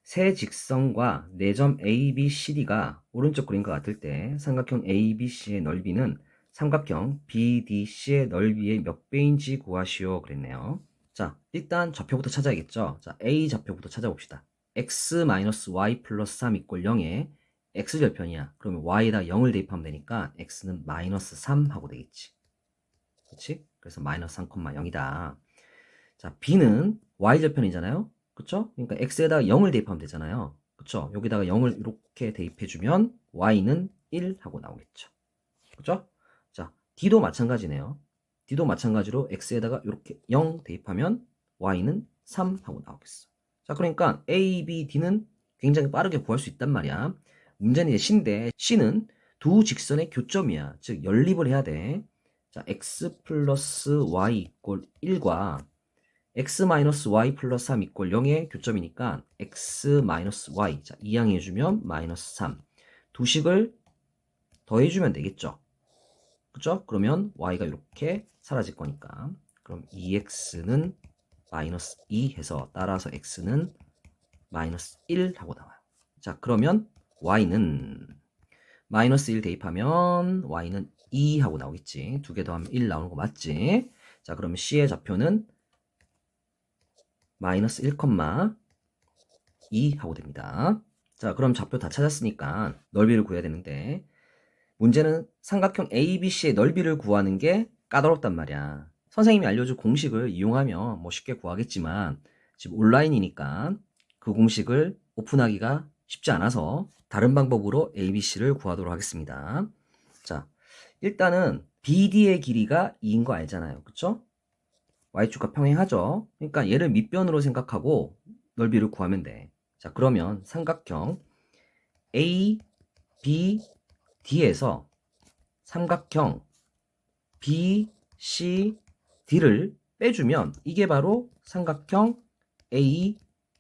세 직선과 4점 ABCD가 오른쪽 그림과 같을 때 삼각형 ABC의 넓이는 삼각형 BDC의 넓이의 몇 배인지 구하시오 그랬네요. 자, 일단 좌표부터 찾아야겠죠. 자, A 좌표부터 찾아봅시다. x-y 플러스 3 이꼴 0에 x절편이야. 그러면 y에다 0을 대입하면 되니까 x는 마이너스 3 하고 되겠지. 그렇지? 그래서 마이너스 3,0이다. 자, b는 y절편이잖아요. 그쵸? 그러니까 x에다가 0을 대입하면 되잖아요. 그쵸? 여기다가 0을 이렇게 대입해주면 y는 1 하고 나오겠죠. 그쵸? 자, d도 마찬가지네요. d도 마찬가지로 x에다가 이렇게 0 대입하면 y는 3 하고 나오겠어. 자, 그러니까 a, b, d는 굉장히 빠르게 구할 수 있단 말이야. 문제는 이제 c인데 c는 두 직선의 교점이야. 즉 연립을 해야 돼. 자, x 플러스 y 이꼴 1과 x-y 플러스 3 이꼴 0의 교점이니까 x-y. 자, 이항해주면 마이너스 3. 두 식을 더해주면 되겠죠. 그죠? 그러면 y가 이렇게 사라질 거니까. 그럼 2x는 마이너스 2 해서 따라서 x는 마이너스 1 하고 나와요. 자, 그러면 y는 마이너스 1 대입하면 y는 2 하고 나오겠지. 두 개 더하면 1 나오는 거 맞지? 자, 그러면 c의 좌표는 마이너스 1,2 하고 됩니다. 자, 그럼 좌표 다 찾았으니까 넓이를 구해야 되는데 문제는 삼각형 ABC의 넓이를 구하는 게 까다롭단 말이야. 선생님이 알려준 공식을 이용하면 뭐 쉽게 구하겠지만 지금 온라인이니까 그 공식을 오픈하기가 쉽지 않아서 다른 방법으로 ABC를 구하도록 하겠습니다. 자, 일단은 BD의 길이가 2인 거 알잖아요. 그쵸? y축과 평행하죠. 그러니까 얘를 밑변으로 생각하고 넓이를 구하면 돼. 자, 그러면 삼각형 A, B, D에서 삼각형 B, C, D를 빼주면 이게 바로 삼각형 A,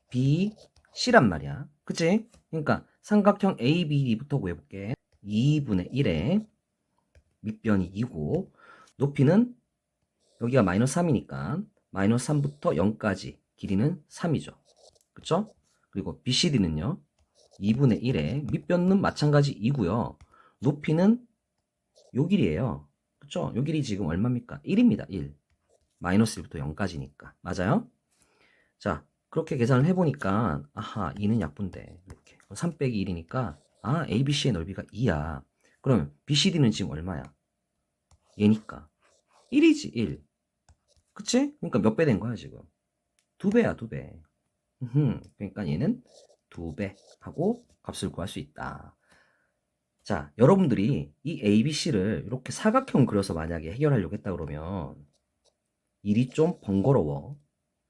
B, C란 말이야. 그치? 그러니까 삼각형 A, B, D부터 구해볼게. 2분의 1에 밑변이 2고 높이는 여기가 마이너스 3이니까 마이너스 3부터 0까지 길이는 3이죠. 그쵸? 그리고 BCD는요. 2분의 1에 밑변은 마찬가지 2고요. 높이는 요 길이에요. 그쵸? 요 길이 지금 얼마입니까? 1입니다. 1. 마이너스 1부터 0까지니까. 맞아요? 자, 그렇게 계산을 해보니까 아하, 2는 약분돼. 이렇게. 3 빼기 1이니까 아, ABC의 넓이가 2야. 그러면 BCD는 지금 얼마야? 얘니까 1이지 1. 그치? 그러니까 몇 배 된 거야 지금? 2배야 2배. 그러니까 얘는 2배 하고 값을 구할 수 있다. 자, 여러분들이 이 ABC를 이렇게 사각형 그려서 만약에 해결하려고 했다 그러면 일이 좀 번거로워.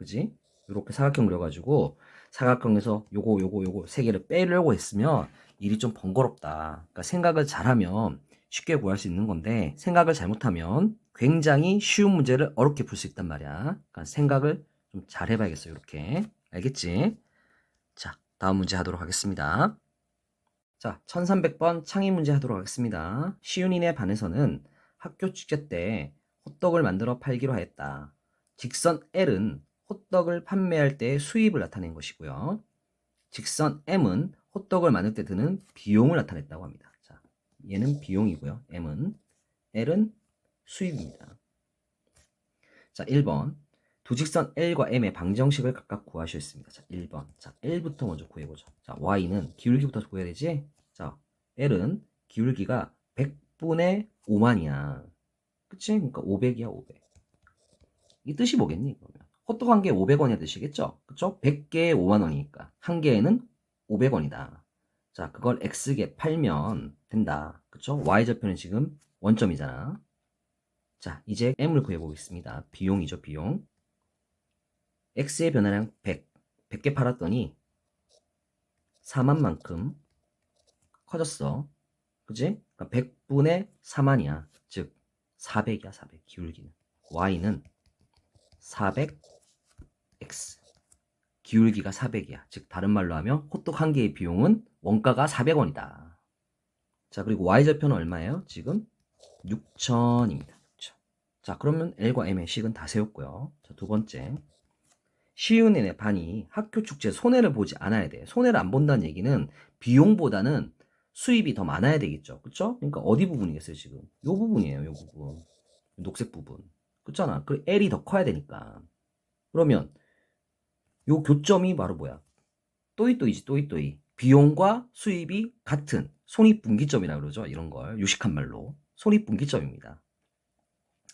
그지? 이렇게 사각형 그려가지고 사각형에서 요거 세 개를 빼려고 했으면 일이 좀 번거롭다. 그러니까 생각을 잘하면 쉽게 구할 수 있는 건데 생각을 잘못하면 굉장히 쉬운 문제를 어렵게 풀 수 있단 말이야. 그러니까 생각을 좀 잘 해봐야겠어. 이렇게. 알겠지? 자, 다음 문제 하도록 하겠습니다. 자, 1300번 창의 문제 하도록 하겠습니다. 시윤이네 반에서는 학교 축제 때 호떡을 만들어 팔기로 하였다. 직선 L은 호떡을 판매할 때의 수입을 나타낸 것이고요. 직선 M은 호떡을 만들 때 드는 비용을 나타냈다고 합니다. 자, 얘는 비용이고요. L은 수입입니다. 자, 1번. 두 직선 L과 M의 방정식을 각각 구하셨습니다. 자, 1번. 자, L부터 먼저 구해보죠. 자, Y는 기울기부터 구해야 되지? 자, L은 기울기가 100분의 5만이야. 그치? 그러니까 500이야, 500. 이 뜻이 뭐겠니, 그러면? 호떡 한 개에 500원이야 뜻이겠죠? 그쵸? 100개에 5만원이니까. 한 개에는 500원이다. 자, 그걸 X개 팔면 된다. 그쵸? Y좌표는 지금 원점이잖아. 자, 이제 M을 구해보겠습니다. 비용이죠, 비용. X의 변화량 100. 100개 팔았더니 4만만큼 커졌어. 그지? 그러니까 100분의 4만이야. 즉 400이야, 400. 기울기는. Y는 400X. 기울기가 400이야. 즉 다른 말로 하면 호떡 한 개의 비용은 원가가 400원이다. 자, 그리고 Y좌표는 얼마예요? 지금 6천입니다. 6천. 자, 그러면 L과 M의 식은 다 세웠고요. 자, 두 번째. 시윤이네 반이 학교 축제 손해를 보지 않아야 돼. 손해를 안 본다는 얘기는 비용보다는 수입이 더 많아야 되겠죠. 그쵸? 그러니까 어디 부분이겠어요, 지금? 요 부분이에요, 요 부분. 녹색 부분. 그렇잖아. 그 L이 더 커야 되니까. 그러면 요 교점이 바로 뭐야? 또이또이지, 또이또이. 비용과 수입이 같은 손익분기점이라 그러죠. 이런 걸 유식한 말로. 손익분기점입니다.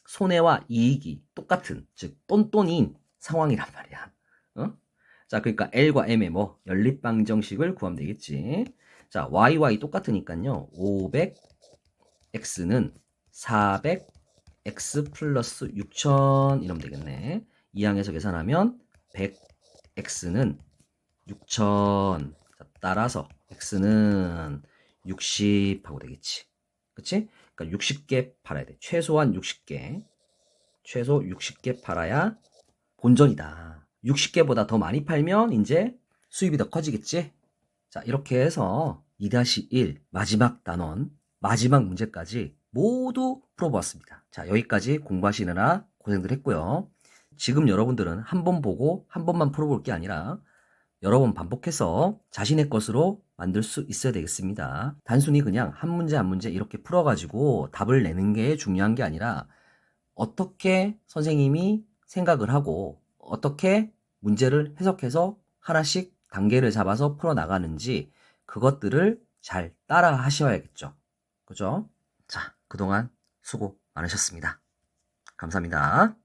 손해와 이익이 똑같은, 즉 똔똔인 상황이란 말이야. 어? 자, 그러니까 L과 M의 뭐 연립방정식을 구하면 되겠지. 자, YY 똑같으니까요. 500X는 400X 플러스 6000 이러면 되겠네. 이 항에서 계산하면 100X는 6000. 자, 따라서 X는 60 하고 되겠지. 그치? 그러니까 60개 팔아야 돼. 최소한 60개. 최소 60개 팔아야 본전이다. 60개보다 더 많이 팔면 이제 수입이 더 커지겠지? 자, 이렇게 해서 2-1 마지막 단원, 마지막 문제까지 모두 풀어보았습니다. 자, 여기까지 공부하시느라 고생들 했고요. 지금 여러분들은 한 번 보고 한 번만 풀어볼 게 아니라 여러 번 반복해서 자신의 것으로 만들 수 있어야 되겠습니다. 단순히 그냥 한 문제 한 문제 이렇게 풀어가지고 답을 내는 게 중요한 게 아니라 어떻게 선생님이 생각을 하고 어떻게 문제를 해석해서 하나씩 단계를 잡아서 풀어나가는지 그것들을 잘 따라 하셔야겠죠. 그죠? 자, 그동안 수고 많으셨습니다. 감사합니다.